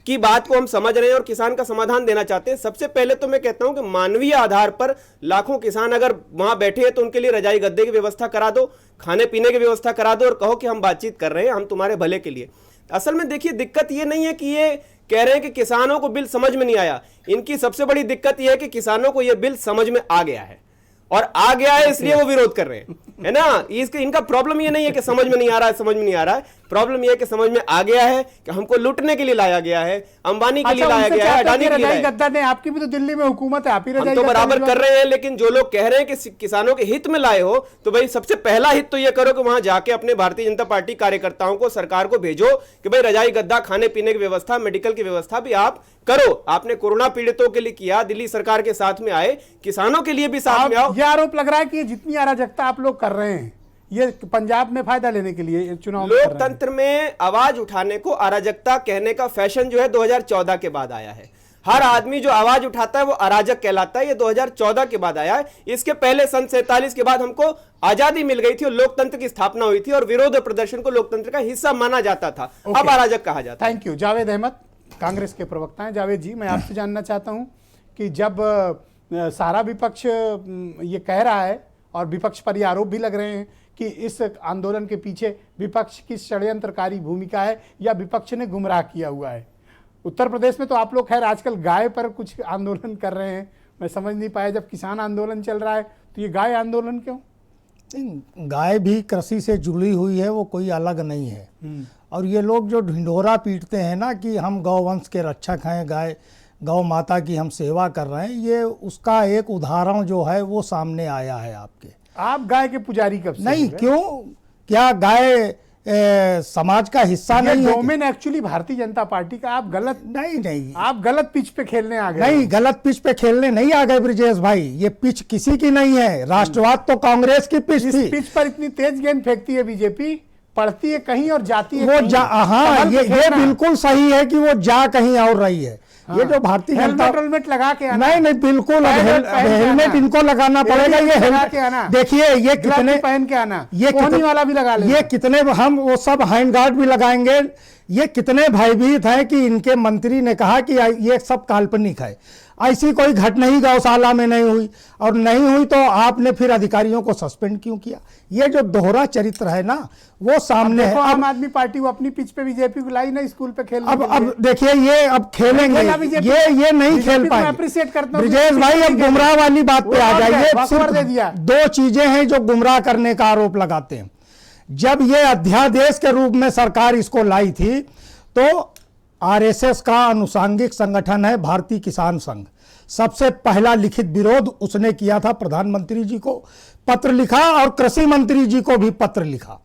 की बात को हम समझ रहे हैं और किसान का समाधान देना चाहते हैं। सबसे पहले तो मैं कहता हूं कि मानवीय आधार पर लाखों किसान अगर वहां बैठे हैं तो उनके लिए रजाई गद्दे की व्यवस्था करा दो, खाने पीने की व्यवस्था करा दो और कहो कि हम बातचीत कर रहे हैं, हम तुम्हारे भले के लिए। असल में देखिए, दिक्कत ये नहीं है कि ये कह रहे हैं कि किसानों को बिल समझ में नहीं आया। इनकी सबसे बड़ी दिक्कत यह है कि किसानों को यह बिल समझ में आ गया है और आ गया है इसलिए वो विरोध कर रहे हैं, है ना। इनका प्रॉब्लम ये नहीं है कि समझ में नहीं आ रहा है, समझ में नहीं आ रहा है। प्रॉब्लम ये है कि समझ में आ गया है कि हमको लूटने के लिए लाया गया है, अंबानी के लिए लाया गया है, अडानी के लिए लाया गया है। गद्दा ने आपकी भी तो दिल्ली में हुकूमत है, आप ही हम रजाई तो गद्दा बराबर भिजवा कर रहे हैं, लेकिन जो लोग कह रहे हैं कि किसानों के हित में लाए हो, तो भाई सबसे पहला हित तो ये करो कि वहां जाके अपने भारतीय जनता पार्टी कार्यकर्ताओं को, सरकार को भेजो कि भाई रजाई गद्दा, खाने पीने की व्यवस्था, मेडिकल की व्यवस्था भी आप करो। आपने कोरोना पीड़ितों के लिए किया, दिल्ली सरकार के साथ में आए, किसानों के लिए भी साथ में आओ। यह आरोप लग रहा है कि जितनी अराजकता आप लोग कर रहे हैं ये पंजाब में फायदा लेने के लिए चुनाव में कर रहे हैं। लोकतंत्र में आवाज उठाने को अराजकता कहने का फैशन जो है 2014 के बाद आया है। हर आदमी जो आवाज उठाता है वो अराजक कहलाता है। ये 2014 के बाद आया है। इसके पहले सन 47 के बाद हमको आजादी मिल गई थी और लोकतंत्र की स्थापना हुई थी और विरोध प्रदर्शन को लोकतंत्र का हिस्सा माना जाता था। अब अराजक कहा जाता है। Thank you. जावेद अहमद कांग्रेस के प्रवक्ता हैं। जावेद जी, मैं आपसे जानना चाहता हूं कि जब सारा विपक्ष ये कह रहा है और विपक्ष पर ये आरोप भी लग रहे हैं कि इस आंदोलन के पीछे विपक्ष की षड्यंत्रकारी भूमिका है या विपक्ष ने गुमराह किया हुआ है। उत्तर प्रदेश में तो आप लोग खैर आजकल गाय पर कुछ आंदोलन कर रहे हैं, मैं समझ नहीं पाया। जब किसान आंदोलन चल रहा है तो ये गाय आंदोलन क्यों? गाय भी कृषि से जुड़ी हुई है, वो कोई अलग नहीं है। और ये लोग जो ढिंढोरा पीटते हैं ना कि हम गौवंश के रक्षक हैं, गाय गौ माता की हम सेवा कर रहे हैं, ये उसका एक उदाहरण जो है वो सामने आया है आपके। आप गाय के पुजारी कब से नहीं, हुए? क्यों? क्या गाय समाज का हिस्सा नहीं है? Domain actually Bharatiya Janata party का। आप गलत नहीं, आप गलत पिच पे खेलने आ गए। नहीं, गलत पिच पे खेलने नहीं आ गए ब्रिजेश भाई। ये पिच किसी की नहीं है, राष्ट्रवाद तो कांग्रेस की पिच इस थी। पिच पर इतनी तेज गेंद फेंकती है बीजेपी, पढ़ती है कहीं और जाती है वो कहीं। जा, हाँ, कमल ये पे खेलना। बिल्कुल सही है कि वो जा कहीं और रही है। ये जो भारतीय जनता हेलमेट लगा के आना। नहीं, बिल्कुल अब पहन के हेलमेट आना। इनको लगाना पड़ेगा। ये लगा के आना। देखिए ये ग्लव्स कितने पहन के आना, ये कोहनी वाला भी लगा लेना। ये कितने हम वो सब हैंड गार्ड भी लगाएंगे। ये कितने भयभीत हैं कि इनके मंत्री ने कहा कि ये सब काल्पनिक है। ऐसी कोई घटना ही गौशाला में नहीं हुई, और नहीं हुई तो आपने फिर अधिकारियों को सस्पेंड क्यों किया? ये जो दोहरा चरित्र है ना वो सामने है। आम आदमी पार्टी वो अपनी पिच पे बीजेपी को लाई ना स्कूल पे खेलने के लिए। अब देखिए ये अब खेलेंगे, ये नहीं खेल पाएंगे। अप्रिशिएट करता हूं ब्रिजेश भाई अब गुमराह वाली बात पे आ जाइए। दे दिया। सिर्फ दो चीजें हैं जो गुमराह करने का आरोप लगाते हैं। जब ये अध्यादेश के रूप में सरकार इसको लाई थी तो आरएसएस का अनुसांगिक संगठन है भारतीय किसान संघ, सबसे पहला लिखित विरोध उसने किया था। प्रधानमंत्री जी को पत्र लिखा और कृषि मंत्री जी को भी पत्र लिखा।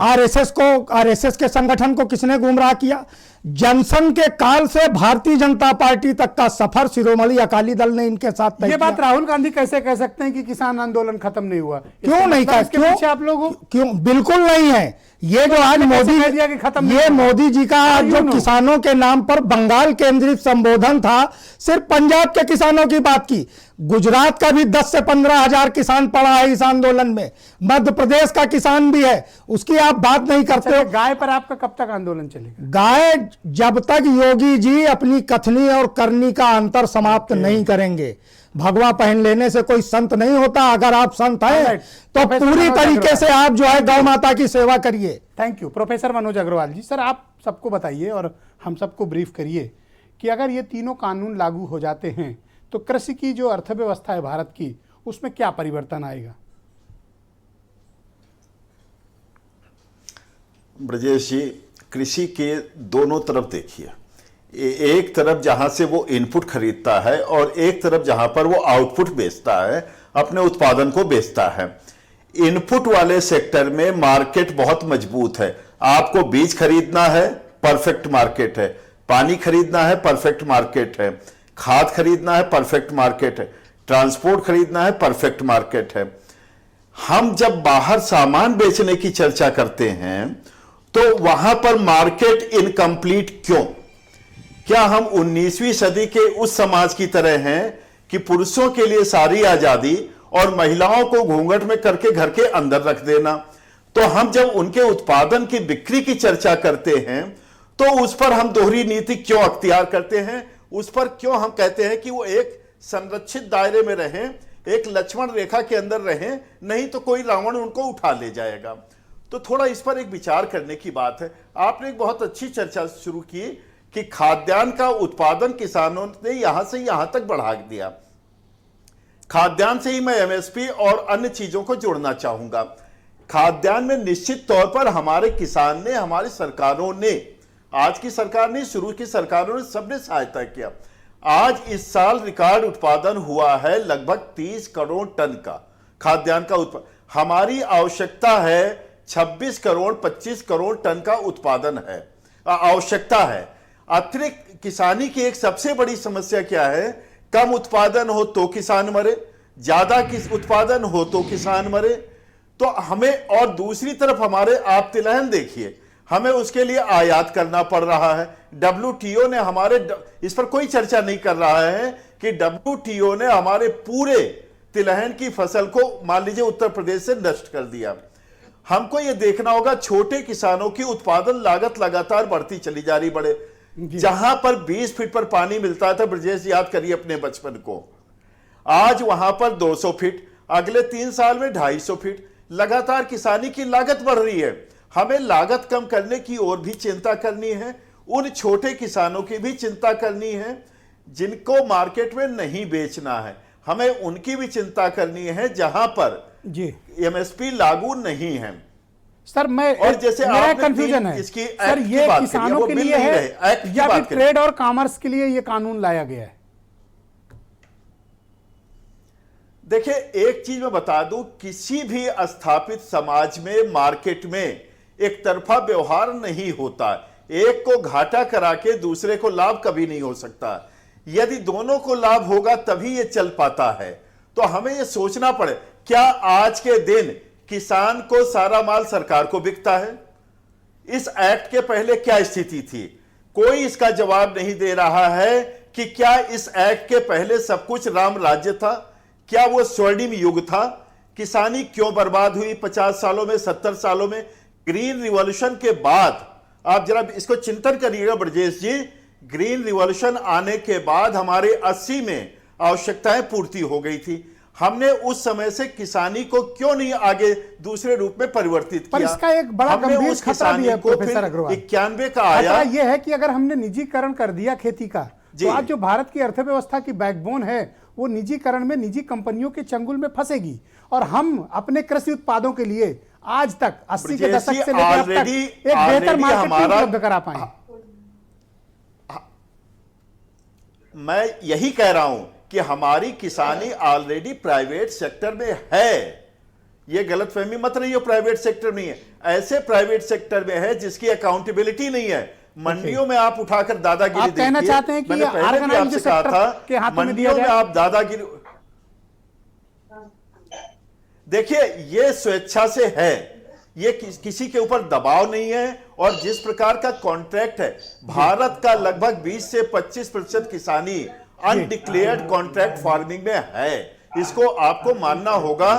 आरएसएस के संगठन को किसने गुमराह किया? जनसंघ के काल से भारतीय जनता पार्टी तक का सफर शिरोमणि अकाली दल ने इनके साथ तय ये किया। बात राहुल गांधी कैसे कह सकते हैं कि किसान आंदोलन खत्म नहीं हुआ? क्यों नहीं कहा? इसके पीछे आप लोग हो? क्यों? बिल्कुल नहीं है। ये जो आज मोदी कह दिया कि खत्म नहीं ये हुआ? मोदी जी का आज जो किसानों के नाम पर बंगाल केंद्रित संबोधन था, सिर्फ पंजाब के किसानों की बात की। गुजरात का भी 10 से 15 हजार किसान पड़ा है इस आंदोलन में, मध्य प्रदेश का किसान भी है, उसकी आप बात नहीं करते हो। गाय पर आपका कब तक आंदोलन चलेगा? गाय जब तक योगी जी अपनी कथनी और करनी का अंतर समाप्त नहीं करेंगे। भगवा पहन लेने से कोई संत नहीं होता। अगर आप संत हैं तो पूरी तरीके से आप जो है गौ माता की सेवा करिए। Thank you professor Manoj Agrawal ji. Sir, आप सबको बताइए और हम सबको ब्रीफ करिए कि अगर ये तीनों कानून लागू हो जाते हैं तो कृषि की जो अर्थव्यवस्था है भारत की, उसमें क्या परिवर्तन आएगा? ब्रजेश जी, कृषि के दोनों तरफ देखिए। एक तरफ जहां से वो इनपुट खरीदता है और एक तरफ जहां पर वो आउटपुट बेचता है, अपने उत्पादन को बेचता है। इनपुट वाले सेक्टर में मार्केट बहुत मजबूत है। आपको बीज खरीदना है, परफेक्ट मार्केट है। पानी खरीदना है, परफेक्ट मार्केट है। खाद खरीदना है, परफेक्ट मार्केट है। ट्रांसपोर्ट खरीदना है, परफेक्ट मार्केट है। हम जब बाहर सामान बेचने की चर्चा करते हैं तो वहां पर मार्केट इनकम्प्लीट क्यों? क्या हम 19वीं सदी के उस समाज की तरह हैं कि पुरुषों के लिए सारी आजादी और महिलाओं को घूंघट में करके घर के अंदर रख देना? तो हम जब उनके उत्पादन की बिक्री की चर्चा करते हैं तो उस पर हम दोहरी नीति क्यों अख्तियार करते हैं? उस पर क्यों हम कहते हैं कि वो एक संरक्षित दायरे में रहें, एक लक्ष्मण रेखा के अंदर रहें, नहीं तो कोई रावण उनको उठा ले जाएगा। तो थोड़ा इस पर एक विचार करने की बात है। आपने एक बहुत अच्छी चर्चा शुरू की कि खाद्यान्न का उत्पादन किसानों ने यहां से यहां तक बढ़ा दिया। खाद्यान्न से ही मैं एमएसपी और अन्य चीजों को जोड़ना चाहूंगा। खाद्यान्न में निश्चित तौर पर हमारे किसान ने, हमारी सरकारों ने, आज की सरकार ने, शुरू की सरकारों ने, सबने सहायता किया। आज इस साल रिकॉर्ड उत्पादन हुआ है लगभग 30 करोड़ टन का खाद्यान्न का उत्पादन। हमारी आवश्यकता है 26 करोड़ 25 करोड़ टन का उत्पादन है, आवश्यकता है। अतिरिक्त किसानी की एक सबसे बड़ी समस्या क्या है? कम उत्पादन हो तो किसान मरे, ज्यादा उत्पादन हो तो किसान मरे। तो हमें, और दूसरी तरफ हमारे आप तिलहन देखिए, हमें उसके लिए आयात करना पड़ रहा है। WTO ने हमारे, इस पर कोई चर्चा नहीं कर रहा है कि WTO ने हमारे पूरे तिलहन की फसल को मान लीजिए उत्तर प्रदेश से नष्ट कर दिया। हमको यह देखना होगा, छोटे किसानों की उत्पादन लागत लगातार बढ़ती चली जा रही। बड़े जहां पर 20 फीट पर पानी मिलता था, ब्रजेश याद करिए अपने बचपन को, आज वहां पर 200 फीट, अगले 3 साल में 250 फीट। लगातार किसानी की लागत बढ़ रही है। हमें लागत कम करने की ओर भी चिंता करनी है। उन छोटे किसानों की भी चिंता करनी है जिनको मार्केट में नहीं बेचना है। हमें उनकी भी चिंता करनी है जहां पर जी एमएसपी लागू नहीं है। सर, मैं, और जैसे मेरा कंफ्यूजन है इसकी सर, ये किसानों के लिए है या फिर ट्रेड और कॉमर्स के लिए ये कानून लाया गया है? देखिए, एक चीज मैं बता दूं, किसी भी स्थापित समाज में, मार्केट में एक तरफा व्यवहार नहीं होता। एक को घाटा करा के दूसरे को लाभ कभी नहीं हो सकता। यदि दोनों को लाभ होगा तभी ये चल पाता है। तो हमें ये सोचना पड़े, क्या आज के दिन किसान को सारा माल सरकार को बिकता है? इस एक्ट के पहले क्या स्थिति थी? कोई इसका जवाब नहीं दे रहा है कि क्या इस एक्ट के पहले सब कुछ राम राज्य था? क्या वो स्वर्णिम युग था? किसानी क्यों बर्बाद हुई 50 सालों में, 70 सालों में? ग्रीन रिवॉल्यूशन के बाद, आप जरा इसको चिंतन करिएगा ब्रजेश जी, ग्रीन रिवॉल्यूशन आने के बाद हमारे 80 में आवश्यकताएं पूर्ति हो गई थी। हमने उस समय से किसानी को क्यों नहीं आगे दूसरे रूप में परिवर्तित किया? पर इसका एक बड़ा गंभीर खतरा भी है प्रोफेसर अग्रवाल। 91 का आया। खतरा यह है कि अगर हमने निजीकरण कर दिया खेती का, तो आज जो भारत की अर्थव्यवस्था की बैकबोन है वो निजीकरण में, निजी कंपनियों के चंगुल में फंसेगी। और हम अपने कृषि उत्पादों के लिए आज तक 80 के दशक से लेकर अब तक एक बेहतर मार्केट उपलब्ध करा पाए। मैं यही कह रहा हूं कि हमारी किसानी ऑलरेडी प्राइवेट सेक्टर में है। यह गलतफहमी मत रही हो, प्राइवेट सेक्टर नहीं है। ऐसे प्राइवेट सेक्टर में है जिसकी अकाउंटेबिलिटी नहीं है। मंडियों में आप उठाकर दादागिरी आप कहना देखिए। चाहते हैं कि मैंने पहले भी ऑर्गेनाइज्ड आपसे कहा सेक्टर था के हाथों में दिया मंडियों में जाए? आप दादागिरी देखिए, ये स्वेच्छा से है, ये किसी के ऊपर दबाव नहीं है। और जिस प्रकार का कॉन्ट्रैक्ट है, भारत का लगभग 20 से 25% किसानी अनडिक्लेयर्ड कॉन्ट्रैक्ट फार्मिंग में है, इसको आपको मानना होगा।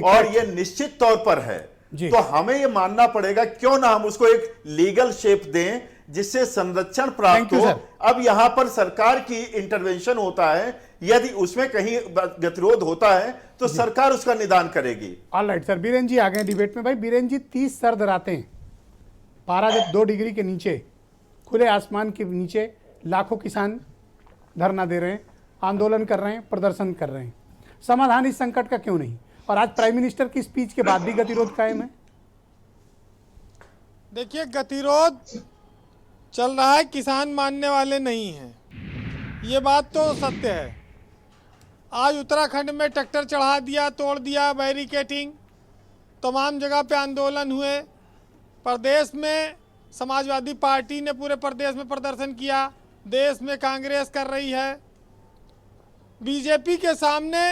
और ये निश्चित तौर पर है, तो हमें ये मानना पड़ेगा, क्यों ना हम उसको एक लीगल शेप दें जिससे संरक्षण प्राप्त हो। अब यहां पर सरकार की इंटरवेंशन होता है, यदि उसमें कहीं गतिरोध होता है तो सरकार उसका निदान करेगी। ऑलराइट सर, बीरेन जी आ गए डिबेट में। भाई बीरेन जी, 30 सर्द रातें, पारा जब 2 डिग्री के नीचे, खुले आसमान के नीचे लाखों किसान धरना दे रहे हैं, आंदोलन कर रहे हैं, प्रदर्शन कर रहे हैं, समाधान इस संकट का क्यों नहीं? और आज प्राइम मिनिस्टर की स्पीच के बाद भी गतिरोध कायम है। देखिए, गतिरोध चल रहा है, किसान मानने वाले नहीं हैं, ये बात तो सत्य है। आज उत्तराखंड में ट्रैक्टर चढ़ा दिया, तोड़ दिया, बैरिकेटिंग, तमाम जगह पे आंदोलन हुए। प्रदेश में समाजवादी पार्टी ने पूरे प्रदेश में प्रदर्शन किया, देश में कांग्रेस कर रही है। बीजेपी के सामने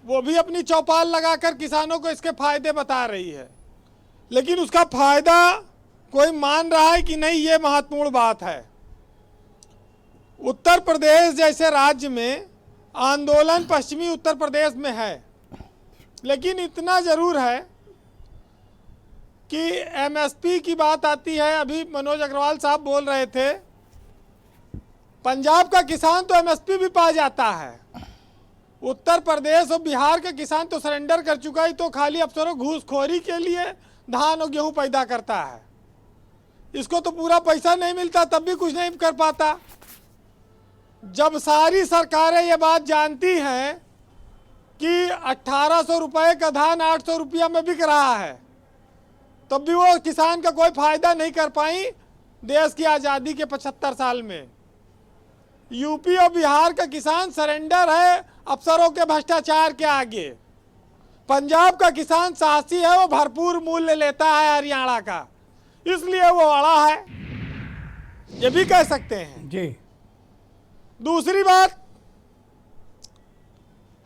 वो भी अपनी चौपाल लगाकर किसानों को इसके फायदे बता रही है, लेकिन उसका फायदा कोई मान रहा है कि नहीं, ये महत्वपूर्ण बात है। उत्तर प्रदेश जैसे राज्य में आंदोलन पश्चिमी उत्तर प्रदेश में है, लेकिन इतना जरूर है कि एमएसपी की बात आती है। अभी मनोज अग्रवाल साहब बोल रहे थे, पंजाब का किसान तो एमएसपी भी पा जाता है, उत्तर प्रदेश और बिहार के किसान तो सरेंडर कर चुका है, तो खाली अफसरों घूसखोरी के लिए धान और गेहूं पैदा करता है। इसको तो पूरा पैसा नहीं मिलता, तब भी कुछ नहीं कर पाता। जब सारी सरकारें ये बात जानती हैं कि 1800 रुपये का धान 800 रुपया में बिक रहा है, तब भी वो किसान का कोई फायदा नहीं कर पाई देश की आज़ादी के 75 साल में। यूपी और बिहार का किसान सरेंडर है अफसरों के भ्रष्टाचार के आगे। पंजाब का किसान साहसी है, वो भरपूर मूल्य लेता है हरियाणा का, इसलिए वो अड़ा है, ये भी कह सकते हैं जी। दूसरी बात,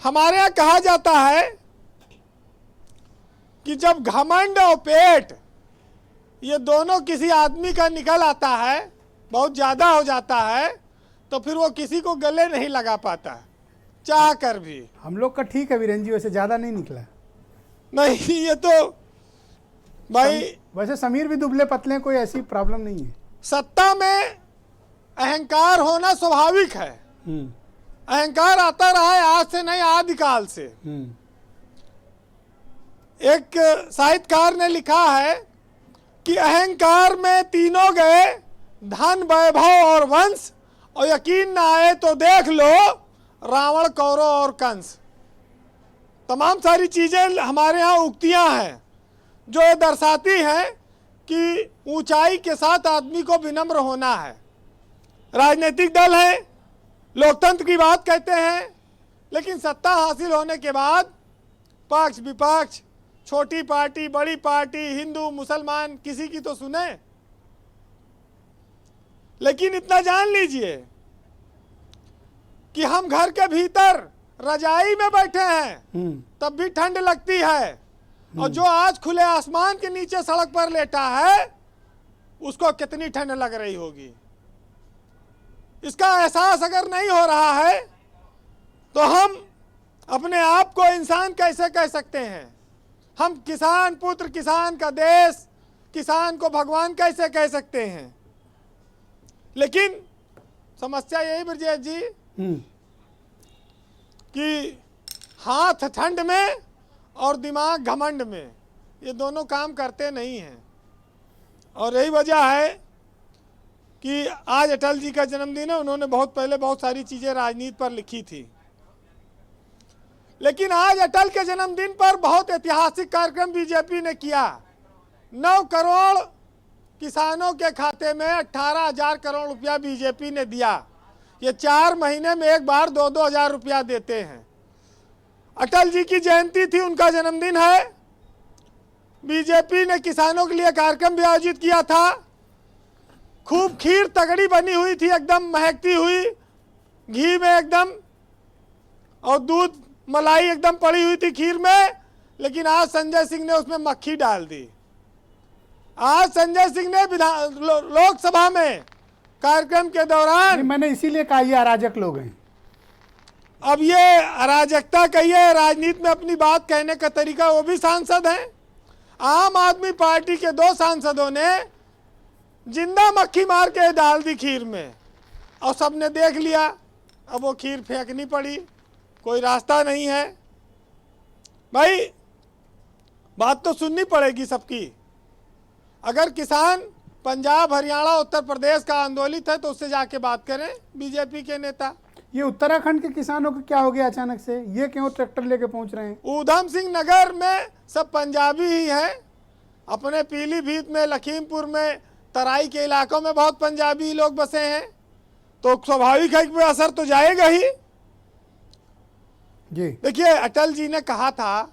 हमारे यहाँ कहा जाता है कि जब घमंड और पेट ये दोनों किसी आदमी का निकल आता है, बहुत ज़्यादा हो जाता है, तो फिर वो किसी को गले नहीं लगा पाता, चाह कर भी। हम लोग का ठीक है वीरेन जी, वैसे ज़्यादा नहीं निकला। नहीं, ये तो भाई, वैसे समीर भी दुबले पतले, कोई ऐसी प्रॉब्लम नहीं है। सत्ता में अहंकार होना स्वाभाविक है। अहंकार आता रहा है, आज से नहीं, आदिकाल से। एक साहित्यकार ने लिखा है कि अहंकार में तीनों गए, धन, वैभव और वंश, और यकीन ना आए तो देख लो रावण, कौरव और कंस। तमाम सारी चीजें हमारे यहाँ उक्तियां हैं जो ये दर्शाती हैं कि ऊंचाई के साथ आदमी को विनम्र होना है। राजनीतिक दल है, लोकतंत्र की बात कहते हैं, लेकिन सत्ता हासिल होने के बाद पक्ष विपक्ष, छोटी पार्टी, बड़ी पार्टी, हिंदू मुसलमान, किसी की तो सुने। लेकिन इतना जान लीजिए कि हम घर के भीतर रजाई में बैठे हैं, तब भी ठंड लगती है, और जो आज खुले आसमान के नीचे सड़क पर लेटा है, उसको कितनी ठंड लग रही होगी। इसका एहसास अगर नहीं हो रहा है तो हम अपने आप को इंसान कैसे कह सकते हैं? हम किसान पुत्र, किसान का देश, किसान को भगवान कैसे कह सकते हैं? लेकिन समस्या यही ब्रजेश जी कि हाथ ठंड में और दिमाग घमंड में, ये दोनों काम करते नहीं हैं। और यही वजह है कि आज अटल जी का जन्मदिन है। उन्होंने बहुत पहले बहुत सारी चीज़ें राजनीति पर लिखी थी, लेकिन आज अटल के जन्मदिन पर बहुत ऐतिहासिक कार्यक्रम बीजेपी ने किया। 9 करोड़ किसानों के खाते में 18,000 करोड़ रुपया बीजेपी ने दिया। ये 4 महीने में एक बार 2-2 हज़ार रुपया देते हैं। अटल जी की जयंती थी, उनका जन्मदिन है, बीजेपी ने किसानों के लिए कार्यक्रम भी आयोजित किया था। खूब खीर तगड़ी बनी हुई थी, एकदम महकती हुई घी में एकदम, और दूध मलाई एकदम पड़ी हुई थी खीर में। लेकिन आज संजय सिंह ने उसमें मक्खी डाल दी। आज संजय सिंह ने लोकसभा में कार्यक्रम के दौरान, मैंने इसीलिए कहा ये अराजक लोग हैं। अब ये अराजकता कहिए, राजनीति में अपनी बात कहने का तरीका, वो भी सांसद हैं। आम आदमी पार्टी के 2 सांसदों ने जिंदा मक्खी मार के डाल दी खीर में, और सबने देख लिया। अब वो खीर फेंकनी पड़ी, कोई रास्ता नहीं है। भाई बात तो सुननी पड़ेगी सबकी। अगर किसान पंजाब, हरियाणा, उत्तर प्रदेश का आंदोलित है तो उससे जाके बात करें बीजेपी के नेता। ये उत्तराखंड के किसानों को क्या हो गया अचानक से, ये क्यों ट्रैक्टर लेके पहुंच रहे हैं? ऊधम सिंह नगर में सब पंजाबी ही हैं। अपने पीलीभीत में, लखीमपुर में, तराई के इलाकों में बहुत पंजाबी लोग बसे हैं, तो स्वाभाविक है कि असर तो जाएगा ही। जी देखिए, अटल जी ने कहा था,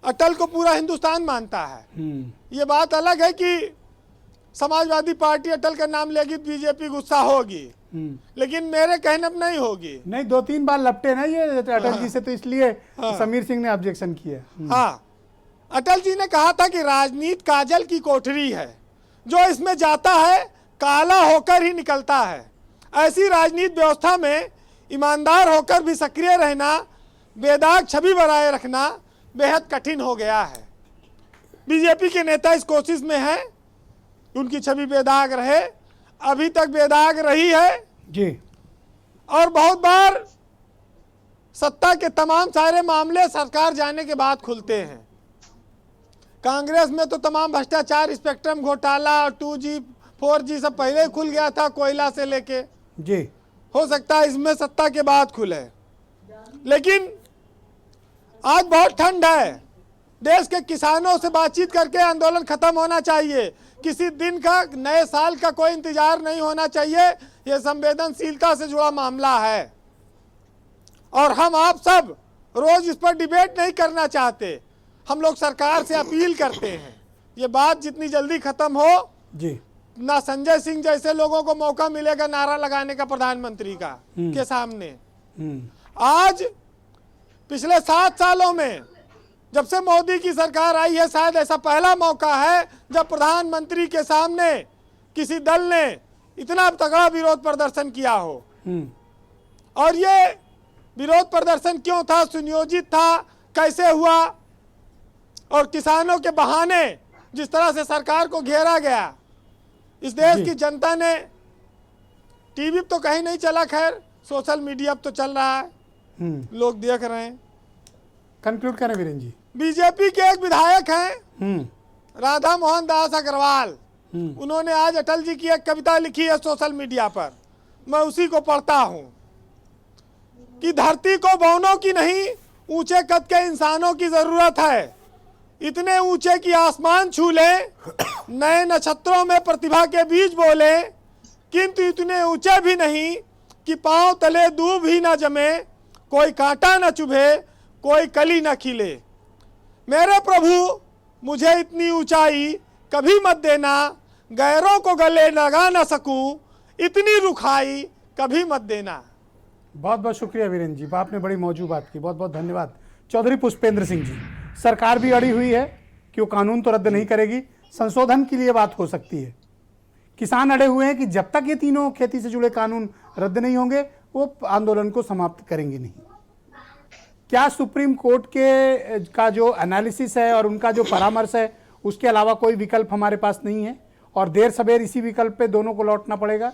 अटल को पूरा हिंदुस्तान मानता है। ये बात अलग है कि समाजवादी पार्टी अटल का नाम लेगी तो बीजेपी गुस्सा होगी, लेकिन मेरे कहने पर नहीं होगी। नहीं, 2-3 बार लपटे ना ये अटल जी से, तो इसलिए समीर सिंह ने ऑब्जेक्शन किया। हाँ, अटल जी ने कहा था कि राजनीति काजल की कोठरी है, जो इसमें जाता है काला होकर ही निकलता है। ऐसी राजनीति व्यवस्था में ईमानदार होकर भी सक्रिय रहना, बेदाग छवि बनाए रखना बेहद कठिन हो गया है। बीजेपी के नेता इस कोशिश में हैं उनकी छवि बेदाग रहे, अभी तक बेदाग रही है जी। और बहुत बार सत्ता के तमाम सारे मामले सरकार जाने के बाद खुलते हैं। कांग्रेस में तो तमाम भ्रष्टाचार, स्पेक्ट्रम घोटाला, 2G 4G सब पहले ही खुल गया था, कोयला से लेके। जी, हो सकता है इसमें सत्ता के बाद खुले, लेकिन आज बहुत ठंड है। देश के किसानों से बातचीत करके आंदोलन खत्म होना चाहिए। किसी दिन का, नए साल का कोई इंतजार नहीं होना चाहिए। यह संवेदनशीलता से जुड़ा मामला है और हम आप सब रोज इस पर डिबेट नहीं करना चाहते। हम लोग सरकार से अपील करते हैं ये बात जितनी जल्दी खत्म हो जी। ना संजय सिंह जैसे लोगों को मौका मिलेगा नारा लगाने का प्रधानमंत्री का के सामने। आज पिछले 7 सालों में जब से मोदी की सरकार आई है, शायद ऐसा पहला मौका है जब प्रधानमंत्री के सामने किसी दल ने इतना तगड़ा विरोध प्रदर्शन किया हो। और ये विरोध प्रदर्शन क्यों था, सुनियोजित था, कैसे हुआ, और किसानों के बहाने जिस तरह से सरकार को घेरा गया, इस देश की जनता ने, टीवी तो कहीं नहीं चला, खैर सोशल मीडिया तो चल रहा है, लोग देख रहे हैं। कंक्लूड करें वीरेंद्र जी। बीजेपी के एक विधायक हैं राधा मोहन दास अग्रवाल, उन्होंने आज अटल जी की एक कविता लिखी है सोशल मीडिया पर, मैं उसी को पढ़ता हूं कि धरती को बौनों की नहीं, ऊंचे कद के इंसानों की जरूरत है। इतने ऊंचे कि आसमान छू ले, नए नक्षत्रों में प्रतिभा के बीज बोले, किंतु इतने ऊंचे भी नहीं कि पांव तले दूब ही न जमे, कोई कांटा न चुभे, कोई कली न खिले। मेरे प्रभु मुझे इतनी ऊंचाई कभी मत देना, गैरों को गले लगा न सकूं, इतनी रुखाई कभी मत देना। बहुत बहुत शुक्रिया वीरेंद्र जी, आपने बड़ी मौजूद बात की, बहुत बहुत धन्यवाद। चौधरी पुष्पेंद्र सिंह जी, सरकार भी अड़ी हुई है कि वो कानून तो रद्द नहीं करेगी, संशोधन के लिए बात हो सकती है। किसान अड़े हुए हैं कि जब तक ये तीनों खेती से जुड़े कानून रद्द नहीं होंगे वो आंदोलन को समाप्त करेंगे नहीं। क्या सुप्रीम कोर्ट के का जो एनालिसिस है और उनका जो परामर्श है उसके अलावा कोई विकल्प हमारे पास नहीं है और देर सवेर इसी विकल्प पे दोनों को लौटना पड़ेगा?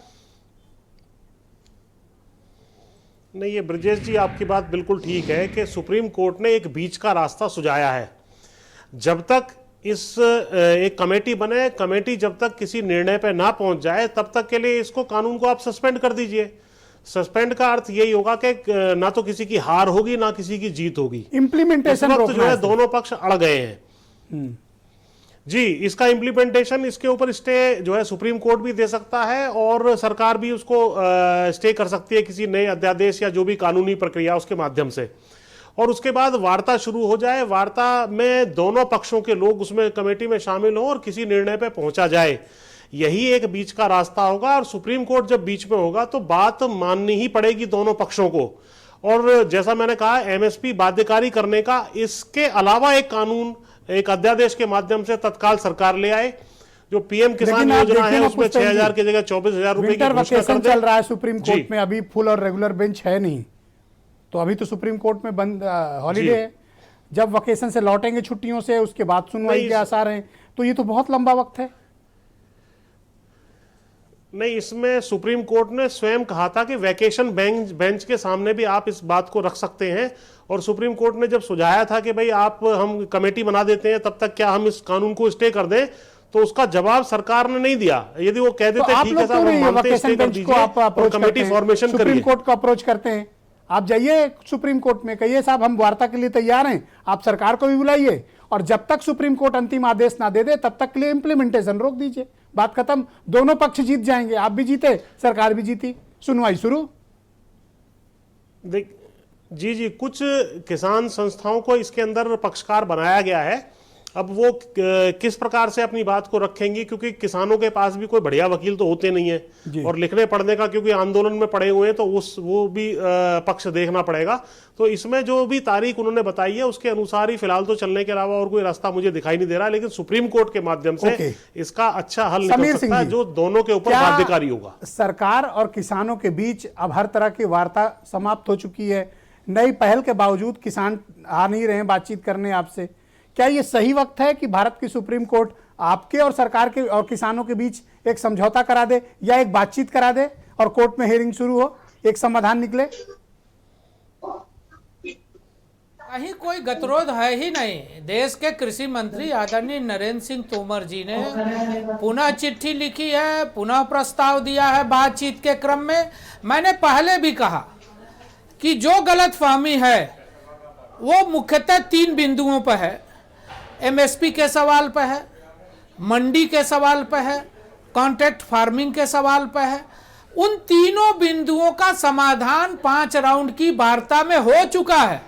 नहीं, ये ब्रजेश जी आपकी बात बिल्कुल ठीक है कि सुप्रीम कोर्ट ने एक बीच का रास्ता सुझाया है। जब तक एक कमेटी बने, कमेटी जब तक किसी निर्णय पे ना पहुंच जाए तब तक के लिए इसको, कानून को आप सस्पेंड कर दीजिए। सस्पेंड का अर्थ यही होगा कि ना तो किसी की हार होगी ना किसी की जीत होगी। इम्प्लीमेंटेशन जो है दोनों पक्ष अड़ गए हैं जी। इसका इम्प्लीमेंटेशन, इसके ऊपर स्टे जो है सुप्रीम कोर्ट भी दे सकता है और सरकार भी उसको स्टे कर सकती है किसी नए अध्यादेश या जो भी कानूनी प्रक्रिया उसके माध्यम से, और उसके बाद वार्ता शुरू हो जाए। वार्ता में दोनों पक्षों के लोग उसमें कमेटी में शामिल हों और किसी निर्णय पे पहुंचा जाए। यही एक बीच का रास्ता होगा, और सुप्रीम कोर्ट जब बीच में होगा तो बात माननी ही पड़ेगी दोनों पक्षों को। और जैसा मैंने कहा, एमएसपी बाध्यकारी करने का इसके अलावा एक कानून, एक अध्यादेश के माध्यम से तत्काल सरकार ले आए। जो पीएम किसान योजना है उसमें 6,000 की जगह 24,000 रुपए की घोषणा कर दे। चल रहा है सुप्रीम कोर्ट में, अभी फुल और रेगुलर बेंच है नहीं, तो अभी तो सुप्रीम कोर्ट में बंद हॉलीडे है। जब वेकेशन से लौटेंगे छुट्टियों से, उसके बाद सुनवाई के आसार हैं, तो ये तो बहुत लंबा वक्त है। नहीं, इसमें सुप्रीम कोर्ट ने स्वयं कहा था कि वैकेशन बेंच के सामने भी आप इस बात को रख सकते हैं, और सुप्रीम कोर्ट ने जब सुझाया था कि भाई आप हम कमेटी बना देते हैं, तब तक क्या हम इस कानून को स्टे कर दें, तो उसका जवाब सरकार ने नहीं दिया। यदि वो कह देते ठीक है साहब, हम मानते हैं, स्टे कर दीजिए और कमेटी फॉर्मेशन करिए। सुप्रीम कोर्ट को अप्रोच करते हैं, आप जाइए सुप्रीम कोर्ट में, कहिए साहब हम वार्ता के लिए तैयार हैं, आप सरकार को भी बुलाइए, और जब तक सुप्रीम कोर्ट अंतिम आदेश ना दे दे तब तक के लिए इंप्लीमेंटेशन रोक दीजिए, बात खत्म। दोनों पक्ष जीत जाएंगे, आप भी जीते, सरकार भी जीती, सुनवाई शुरू। जी, कुछ किसान संस्थाओं को इसके अंदर पक्षकार बनाया गया है। अब वो किस प्रकार से अपनी बात को रखेंगी, क्योंकि किसानों के पास भी कोई बढ़िया वकील तो होते नहीं है, और लिखने पढ़ने का क्योंकि आंदोलन में पड़े हुए हैं, तो वो भी पक्ष देखना पड़ेगा। तो इसमें जो भी तारीख उन्होंने बताई है उसके अनुसार ही फिलहाल तो चलने के अलावा और कोई रास्ता मुझे दिखाई नहीं दे रहा, लेकिन सुप्रीम कोर्ट के माध्यम से इसका अच्छा हल निकल सकता है, जो दोनों के ऊपर बाध्यकारी होगा। सरकार और किसानों के बीच अब हर तरह की वार्ता समाप्त हो चुकी है, नई पहल के बावजूद किसान आ नहीं रहे बातचीत करने आपसे। क्या ये सही वक्त है कि भारत की सुप्रीम कोर्ट आपके और सरकार के और किसानों के बीच एक समझौता करा दे, या एक बातचीत करा दे और कोर्ट में हियरिंग शुरू हो, एक समाधान निकले? कहीं कोई गतिरोध है ही नहीं। देश के कृषि मंत्री आदरणीय नरेंद्र सिंह तोमर जी ने पुनः चिट्ठी लिखी है, पुनः प्रस्ताव दिया है बातचीत के क्रम में। मैंने पहले भी कहा कि जो गलतफहमी है वो मुख्यतः 3 बिंदुओं पर है। एमएसपी के सवाल पर है, मंडी के सवाल पर है, कॉन्ट्रैक्ट फार्मिंग के सवाल पर है। उन तीनों बिंदुओं का समाधान 5 राउंड की वार्ता में हो चुका है।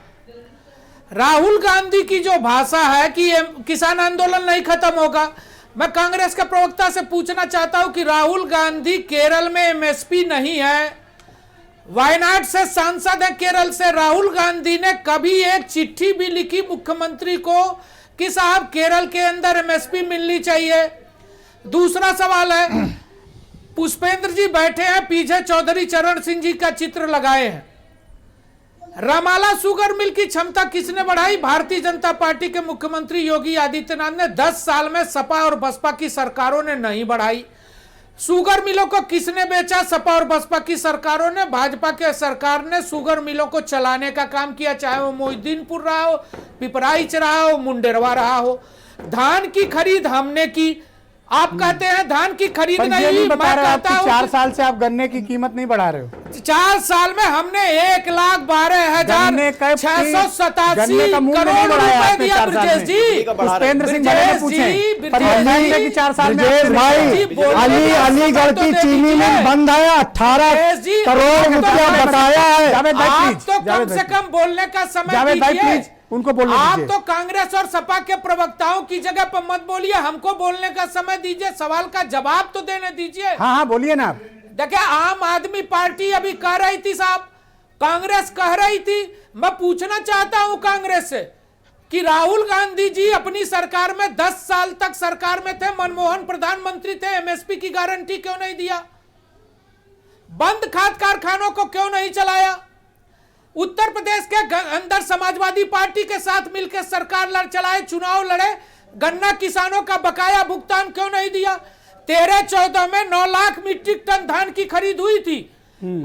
राहुल गांधी की जो भाषा है कि किसान आंदोलन नहीं खत्म होगा, मैं कांग्रेस के प्रवक्ता से पूछना चाहता हूं कि राहुल गांधी केरल में एमएसपी नहीं है, वायनाड से सांसद है केरल से, राहुल गांधी ने कभी एक चिट्ठी भी लिखी मुख्यमंत्री को कि साहब केरल के अंदर एमएसपी मिलनी चाहिए? दूसरा सवाल है, पुष्पेंद्र जी बैठे हैं पीछे, चौधरी चरण सिंह जी का चित्र लगाए हैं। रामाला शुगर मिल की क्षमता किसने बढ़ाई? भारतीय जनता पार्टी के मुख्यमंत्री योगी आदित्यनाथ ने। 10 साल में सपा और बसपा की सरकारों ने नहीं बढ़ाई। शुगर मिलों को किसने बेचा? सपा और बसपा की सरकारों ने। भाजपा के सरकार ने शुगर मिलों को चलाने का काम किया, चाहे वो मोहिद्दीनपुर रहा हो, पिपराइच रहा हो, मुंडेरवा रहा हो। धान की खरीद हमने की, आप कहते हैं धान की खरीद नहीं, मैं कहता हूं 4 साल से आप गन्ने की कीमत नहीं बढ़ा रहे हो। 4 साल में हमने 1,12,687 करोड़ रुपए दिया। ब्रजेश जी, पुष्पेंद्र सिंह ने पूछे 4 साल में अलीगढ़ की चीनी मिल बंद है, 18 करोड़ रुपया बताया है। आप तो कम से कम बोलने का समय दीजिए उनको बोलने आप तो कांग्रेस और सपा के प्रवक्ताओं की जगह पर मत बोलिए, हमको बोलने का समय दीजिए, सवाल का जवाब तो देने दीजिए। हाँ बोलिए ना। देखिए, आम आदमी पार्टी अभी कह रही थी साहब, कांग्रेस कह रही थी, मैं पूछना चाहता हूं कांग्रेस से कि राहुल गांधी जी अपनी सरकार में 10 साल तक सरकार में थे, मनमोहन प्रधानमंत्री थे, एमएसपी की गारंटी क्यों नहीं दिया? बंद खाद कारखानों को क्यों नहीं चलाया? उत्तर प्रदेश के अंदर समाजवादी पार्टी के साथ मिलकर सरकार चलाए, चुनाव लड़े, गन्ना किसानों का बकाया भुगतान क्यों नहीं दिया? 13-14 में 9 लाख मीट्रिक टन धान की खरीद हुई थी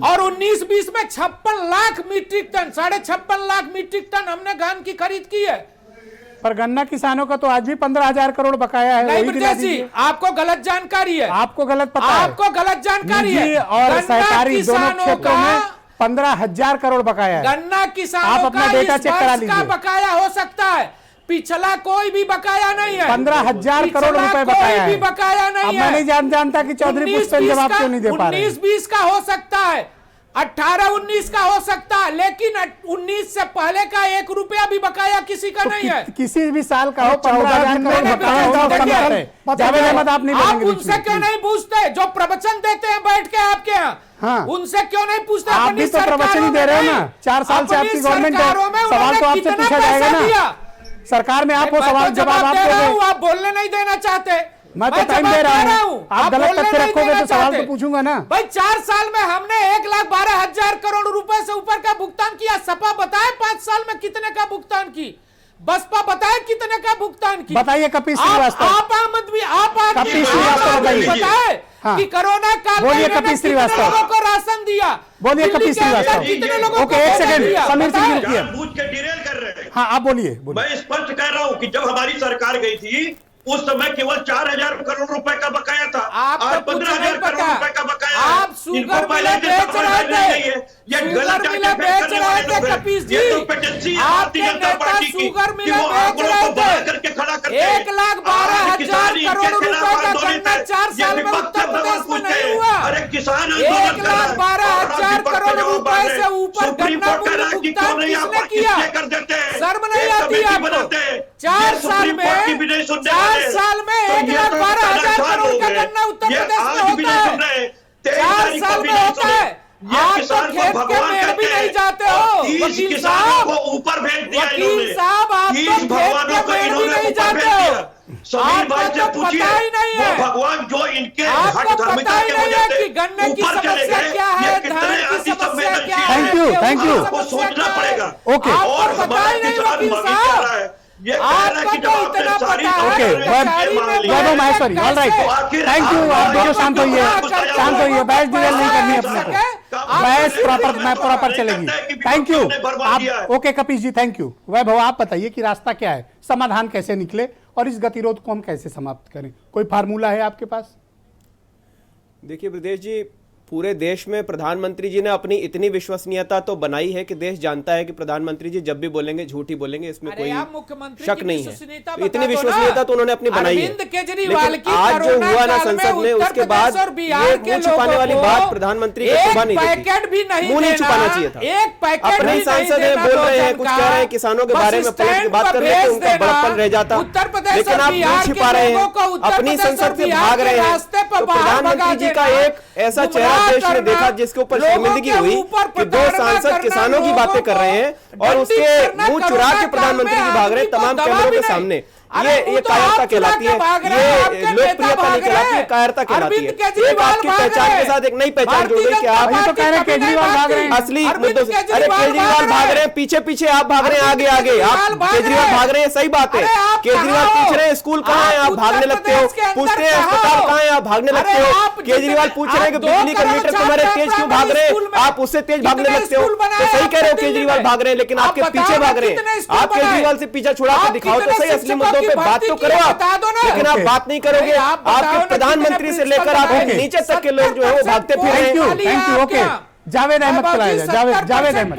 और 19-20 में 56 lakh metric ton, 56.5 lakh metric ton हमने धान की खरीद की है। पर गन्ना किसानों का तो आज भी 15,000 करोड़ बकाया है। नहीं ब्रजेश जी, आपको गलत जानकारी है, आपको गलत पता है, आपको गलत जानकारी है। और सहकारी दोनों क्षेत्रों में 15,000 करोड़ बकाया है। गन्ना किसानों आप अपना डेटा चेक करा लीजिए, का बकाया हो सकता है, पिछला कोई भी बकाया नहीं है। 15,000 करोड़ रुपए बकाया है। बकाया नहीं है। मैं नहीं जानता कि चौधरी पुष्पेंद्र जवाब क्यों नहीं दे पा रहे। 19-20 का हो सकता है, 18-19 का हो सकता है, लेकिन 19 से पहले का 1 रुपया भी बकाया किसी का नहीं है। किसी भी साल का हो 14 दिन में बकाया हो, जावेद अहमद आप नहीं आप बोलेंगे बीच उनसे में। क्यों नहीं पूछते जो प्रवचन देते हैं बैठ के आपके यहाँ? हाँ। उनसे क्यों नहीं पूछते? आप भी तो प्रवचन ही दे रहे हो ना, 4 साल से आपकी गवर्नमेंट है, सवाल तो आपसे पूछा जाएगा ना। सरकार में आप वो सवाल जवाब आप दोगे। आप बोलने नहीं देना चाहते, मैं तो टाइम दे रहा हूँ, आप गलत तथ्य रखोगे तो सवाल तो पूछूंगा ना। भाई 4 साल में हमने 1,12,000 करोड़ रुपए से ऊपर का भुगतान किया। सपा बताए 5 साल में कितने का भुगतान की, बसपा बताए कितने का भुगतान की। बताइए कपिल श्रीवास्तव, आप अहमद भी आप कपिल श्रीवास्तव बताए हाँ। कि कोरोना काल में बोलिए कपिल श्रीवास्तव, लोगों को राशन दिया। बोलिए कपिल श्रीवास्तव। कितने लोगों ओके, एक सेकंड, समीर सिंह रुकिए। जानबूझ के डिरेल कर रहे हैं। हाँ आप बोलिए। मैं स्पष्ट कह रहा हूं कि जब हमारी सरकार गई थी उस समय केवल 4,000 करोड़ रुपए का बकाया था। आज 15,000 करोड़ रुपए का बकाया है। आप शुगर मिले बेच रहे थे, ये गलत मिले बेच रहे थे कपिल जी। ये तो पेटेंसी है भारतीय जनता पार्टी की शुगर कि मिले वो बेच आंकड़ों रहे को बढ़ा थे। करके खड़ा करते हैं। 1,12,000 करोड़ रुपए का गन्ना 4 साल में उत्तर प्रदेश में नहीं हुआ। अरे किसान आंदोलन कर रहा है। 1,12,000 करोड़ रुपए से ऊपर गन्ना मूल्य भुगतान किसने किया? शर्म नहीं आती आपको? 4 साल में 1,12,000 करोड़ का गन्ना उत्तर प्रदेश में होता है। 4 साल में होता है। आप तो खेत के में भी नहीं जाते हो वकील साहब, ऊपर भेज दिया वकील साहब, आप तो खेत के में भी नहीं जाते हो। समीर भाई से पूछिए, वो भगवान जो इनके हट धर्मिता के वजह से ऊपर चले गए, ये कितने अति संवेदनशील हैं। थैंक यू आपको सोचना पड़ेगा। ओके। और हमारा किसान मर कह रहा है, ये कह रहा है कि जब आपने सारी Vaibhav Maheshwari, all right, thank you. आप दोनों शांत होइए, शांत होइए, बहस डिटेल नहीं करनी है अपने को, बहस प्रॉपर चलेगी। थैंक यू आप। Okay Kapil ji, thank you. Vaibhav आप बताइए कि रास्ता क्या है, समाधान कैसे निकले और इस गतिरोध को हम कैसे समाप्त करें? कोई फार्मूला है आपके पास? देखिए ब्रजेश जी, पूरे देश में प्रधानमंत्री जी ने अपनी इतनी विश्वसनीयता तो बनाई है कि देश जानता है कि प्रधानमंत्री जी जब भी बोलेंगे झूठ ही बोलेंगे, इसमें कोई शक नहीं है। इतनी विश्वसनीयता तो उन्होंने अपनी बनाई है। लेकिन आज जो हुआ ना संसद में, उसके बाद ये मुंह छुपाने वाली बात प्रधानमंत्री को शोभा नहीं देती। मुंह नहीं छुपाना चाहिए था। अपने ही सांसद है, बोल रहे हैं, कुछ कह रहे हैं किसानों के बारे में, पलट के बात कर रहे हैं, उनका बड़प्पन रह जाता। लेकिन आप मुंह छिपा रहे हैं, अपनी संसद से भाग रहे हैं। तो प्रधानमंत्री जी का एक ऐसा चेहरा देश ने देखा जिसके ऊपर शर्मिंदगी हुई कि 2 सांसद किसानों की बातें कर रहे हैं और उसके मुंह चुरा के प्रधानमंत्री जी भाग रहे हैं तमाम कैमरों के सामने। ये कायरता कहलाती है, ये लोकप्रियता नहीं कहलाती है, कायरता कहलाती है। एक आपकी पहचान के साथ एक नई पहचान जुड़ गई कि आप तो कह रहे हैं केजरीवाल भाग रहे हैं, असली मुद्दों से। अरे केजरीवाल भाग रहे हैं, पीछे पीछे आप भाग रहे हैं, आगे आगे आप केजरीवाल भाग रहे हैं, सही बात है। केजरीवाल पूछ रहे हैं स्कूल कहाँ है, आप भागने लगते हो। पूछते हैं अस्पताल कहाँ है, आप भागने लगते हो। केजरीवाल पूछ रहे हैं कि बिजली का मीटर तुम्हारे तेज क्यों भाग रहे हैं, आप उससे तेज भागने लगते हो। तो सही कह रहे हो केजरीवाल भाग रहे हैं, लेकिन आपके पीछे भाग रहे हैं। आप केजरीवाल से पीछा छुड़ा के दिखाओ तो सही, असली मुद्दों पे बात तो करो आप, लेकिन आप बात नहीं करोगे। आपके प्रधानमंत्री से लेकर आपके नीचे तक के लोग जो है वो भागते फिर रहे हैं। Thank you. Okay, Javed Ahmed चलाया जाए, Javed Ahmed,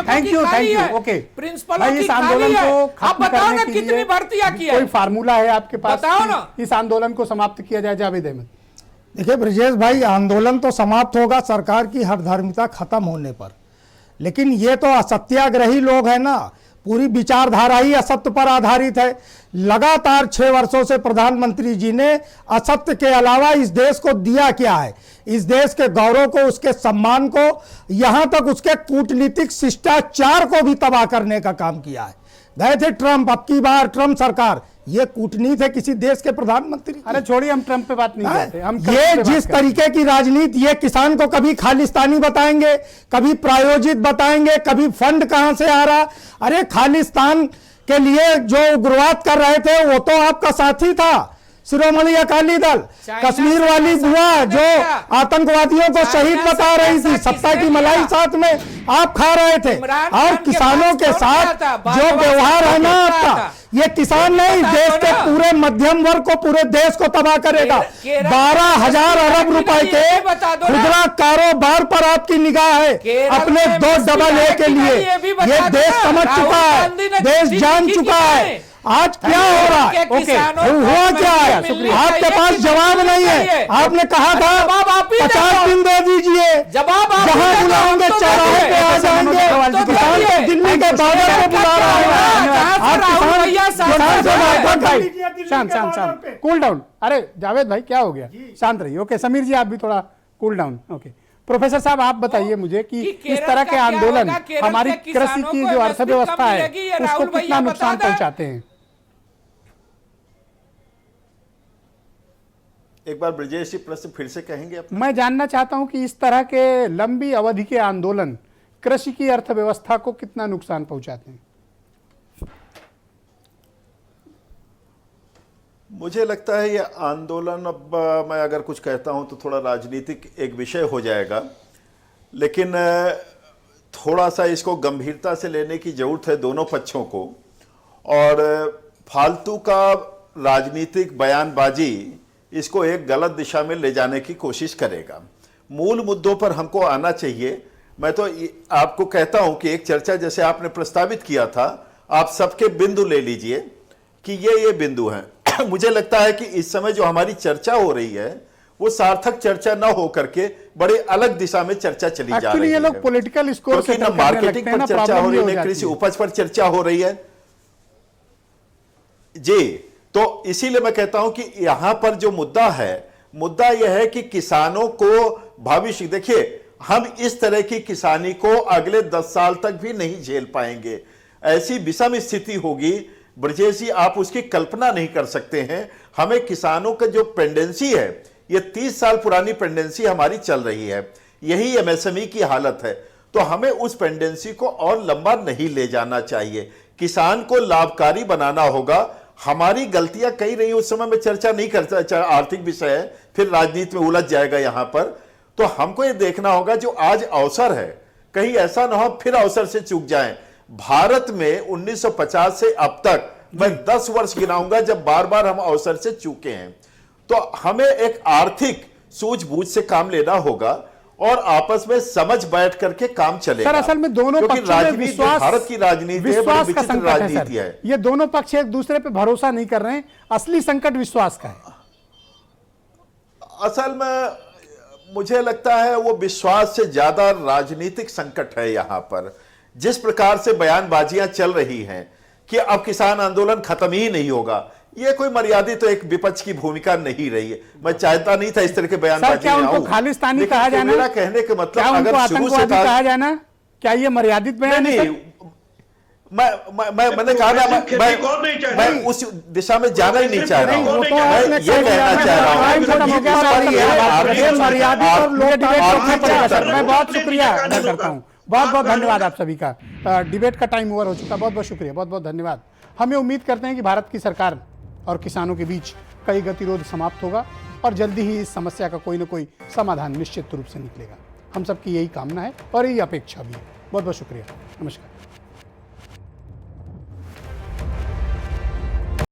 thank you. Okay, भाई इस आंदोलन को खत्म करने के लिए कोई फार्मूला है आपके पास? बताओ ना। इस आंदोलन को समाप्त किया जाए, जावेद अहमद। देखिए ब्रजेश भाई, आंदोलन तो समाप्त होगा सरकार की हरधर्मिता खत्म होने पर, लेकिन ये तो असत्याग्रही लोग हैं ना, पूरी विचारधारा ही असत्य पर आधारित है। लगातार 6 वर्षों से प्रधानमंत्री जी ने असत्य के अलावा इस देश को दिया क्या है? इस देश के गौरव को, उसके सम्मान को, यहां तक उसके कूटनीतिक शिष्टाचार को भी तबाह करने का काम किया है। गए थे ट्रंप, अब की बार ट्रंप सरकार, ये कूटनीति है किसी देश के प्रधानमंत्री की? अरे छोड़िए, हम ट्रंप पे बात नहीं करते, हम ये जिस तरीके की राजनीति, ये किसान को कभी खालिस्तानी बताएंगे, कभी प्रायोजित बताएंगे, कभी फंड कहां से आ रहा। अरे खालिस्तान के लिए जो उग्रवाद कर रहे थे वो तो आपका साथी था, शिरोमणि अकाली दल। कश्मीर वाली बुआ जो आतंकवादियों को शहीद बता रही थी, सत्ता की मलाई साथ में आप खा रहे थे। और किसानों के साथ जो व्यवहार है ना आपका, ये किसान नहीं, देश के पूरे मध्यम वर्ग को, पूरे देश को तबाह करेगा। 12,000 अरब रुपए के खुदरा कारोबार पर आपकी निगाह है, अपने 2 डबल ए के लिए। ये देश समझ चुका है, देश जान चुका है। आज क्या हो रहा है? ओके, हुआ क्या है? आपके पास जवाब नहीं है। आपने कहा था 50 दिन दे दीजिए, जवाब आप जहां बुलाएंगे चौराहे पे आ जाएंगे। किसान को दिल्ली के बाजार पे बुला रहा है। शांत शांत शांत, कूल डाउन। अरे जावेद भाई क्या हो गया? शांत रहिए। ओके समीर जी आप भी थोड़ा कूल डाउन। ओके प्रोफेसर साहब आप बताइए मुझे कि इस तरह के आंदोलन हमारी कृषि की जो अर्थव्यवस्था है उसको कितना नुकसान पहुंचाते हैं? एक बार ब्रजेश जी प्रश्न फिर से कहेंगे अपना? मैं जानना चाहता हूं कि इस तरह के लंबी अवधि के आंदोलन कृषि की अर्थव्यवस्था को कितना नुकसान पहुंचाते हैं? मुझे लगता है ये आंदोलन, अब मैं अगर कुछ कहता हूं तो थोड़ा राजनीतिक एक विषय हो जाएगा, लेकिन थोड़ा सा इसको गंभीरता से लेने की जरूरत है दोनों पक्षों को। और फालतू का राजनीतिक बयानबाजी इसको एक गलत दिशा में ले जाने की कोशिश करेगा। मूल मुद्दों पर हमको आना चाहिए। मैं तो आपको कहता हूं कि एक चर्चा जैसे आपने प्रस्तावित किया था, आप सबके बिंदु ले लीजिए कि ये बिंदु हैं। मुझे लगता है कि इस समय जो हमारी चर्चा हो रही है वो सार्थक चर्चा न हो करके बड़े अलग दिशा में चर्चा चली जा रही है। ये लोग पॉलिटिकल स्कोर से ना मार्केटिंग पर चर्चा हो रही है, कृषि उपज पर चर्चा हो रही है जी। तो इसीलिए मैं कहता हूं कि यहां पर जो मुद्दा है, मुद्दा यह है कि किसानों को भविष्य, देखिए हम इस तरह की किसानी को अगले 10 साल तक भी नहीं झेल पाएंगे। ऐसी विषम स्थिति होगी ब्रजेश जी, आप उसकी कल्पना नहीं कर सकते हैं। हमें किसानों का जो पेंडेंसी है, ये 30 साल पुरानी पेंडेंसी हमारी चल रही है, यही एमएसएमई की हालत है। तो हमें उस पेंडेंसी को और लंबा नहीं ले जाना चाहिए, किसान को लाभकारी बनाना होगा। हमारी गलतियां कई रही, उस समय में चर्चा नहीं करता, आर्थिक विषय है, फिर राजनीति में उलझ जाएगा यहां पर। तो हमको ये देखना होगा जो आज अवसर है, कहीं ऐसा ना हो फिर अवसर से चूक जाएं। भारत में 1950 से अब तक मैं 10 वर्ष गिनाऊंगा जब बार बार हम अवसर से चूके हैं। तो हमें एक आर्थिक सूझबूझ से काम लेना होगा और आपस में समझ बैठ करके काम चलेगा। सर असल में दोनों पक्षों में विश्वास, भारत की राजनीति है, बड़ी विचित्र राजनीति है। ये दोनों पक्ष एक दूसरे पे भरोसा नहीं कर रहे हैं। असली संकट विश्वास का है। असल में मुझे लगता है वो विश्वास से ज्यादा राजनीतिक संकट है। यहां पर जिस प्रकार से बयानबाजियां चल रही हैं कि अब किसान आंदोलन खत्म ही नहीं होगा, ये कोई मर्यादित तो एक विपक्ष की भूमिका नहीं रही है। मैं चाहता नहीं था इस तरह के बयानबाजी में आऊं। खालिस्तानी कहा जाना, मेरा कहने का मतलब, क्या उनको आतंकवादी कहा जाना, क्या ये मर्यादित बयान है? मैंने कहा ना, मैं उस दिशा में जाना ही नहीं चाह रहा हूं। मैं ये कहना चाह रहा हूं। मैं बहुत शुक्रिया अदा करता हूं, बहुत बहुत धन्यवाद आप सभी का। डिबेट का टाइम ओवर हो चुका, बहुत बहुत शुक्रिया, बहुत बहुत धन्यवाद। हमें उम्मीद करते हैं कि भारत की सरकार और किसानों के बीच कई गतिरोध समाप्त होगा और जल्दी ही इस समस्या का कोई ना कोई समाधान निश्चित रूप से निकलेगा। हम सबकी यही कामना है और यही अपेक्षा भी है। बहुत बहुत शुक्रिया, नमस्कार।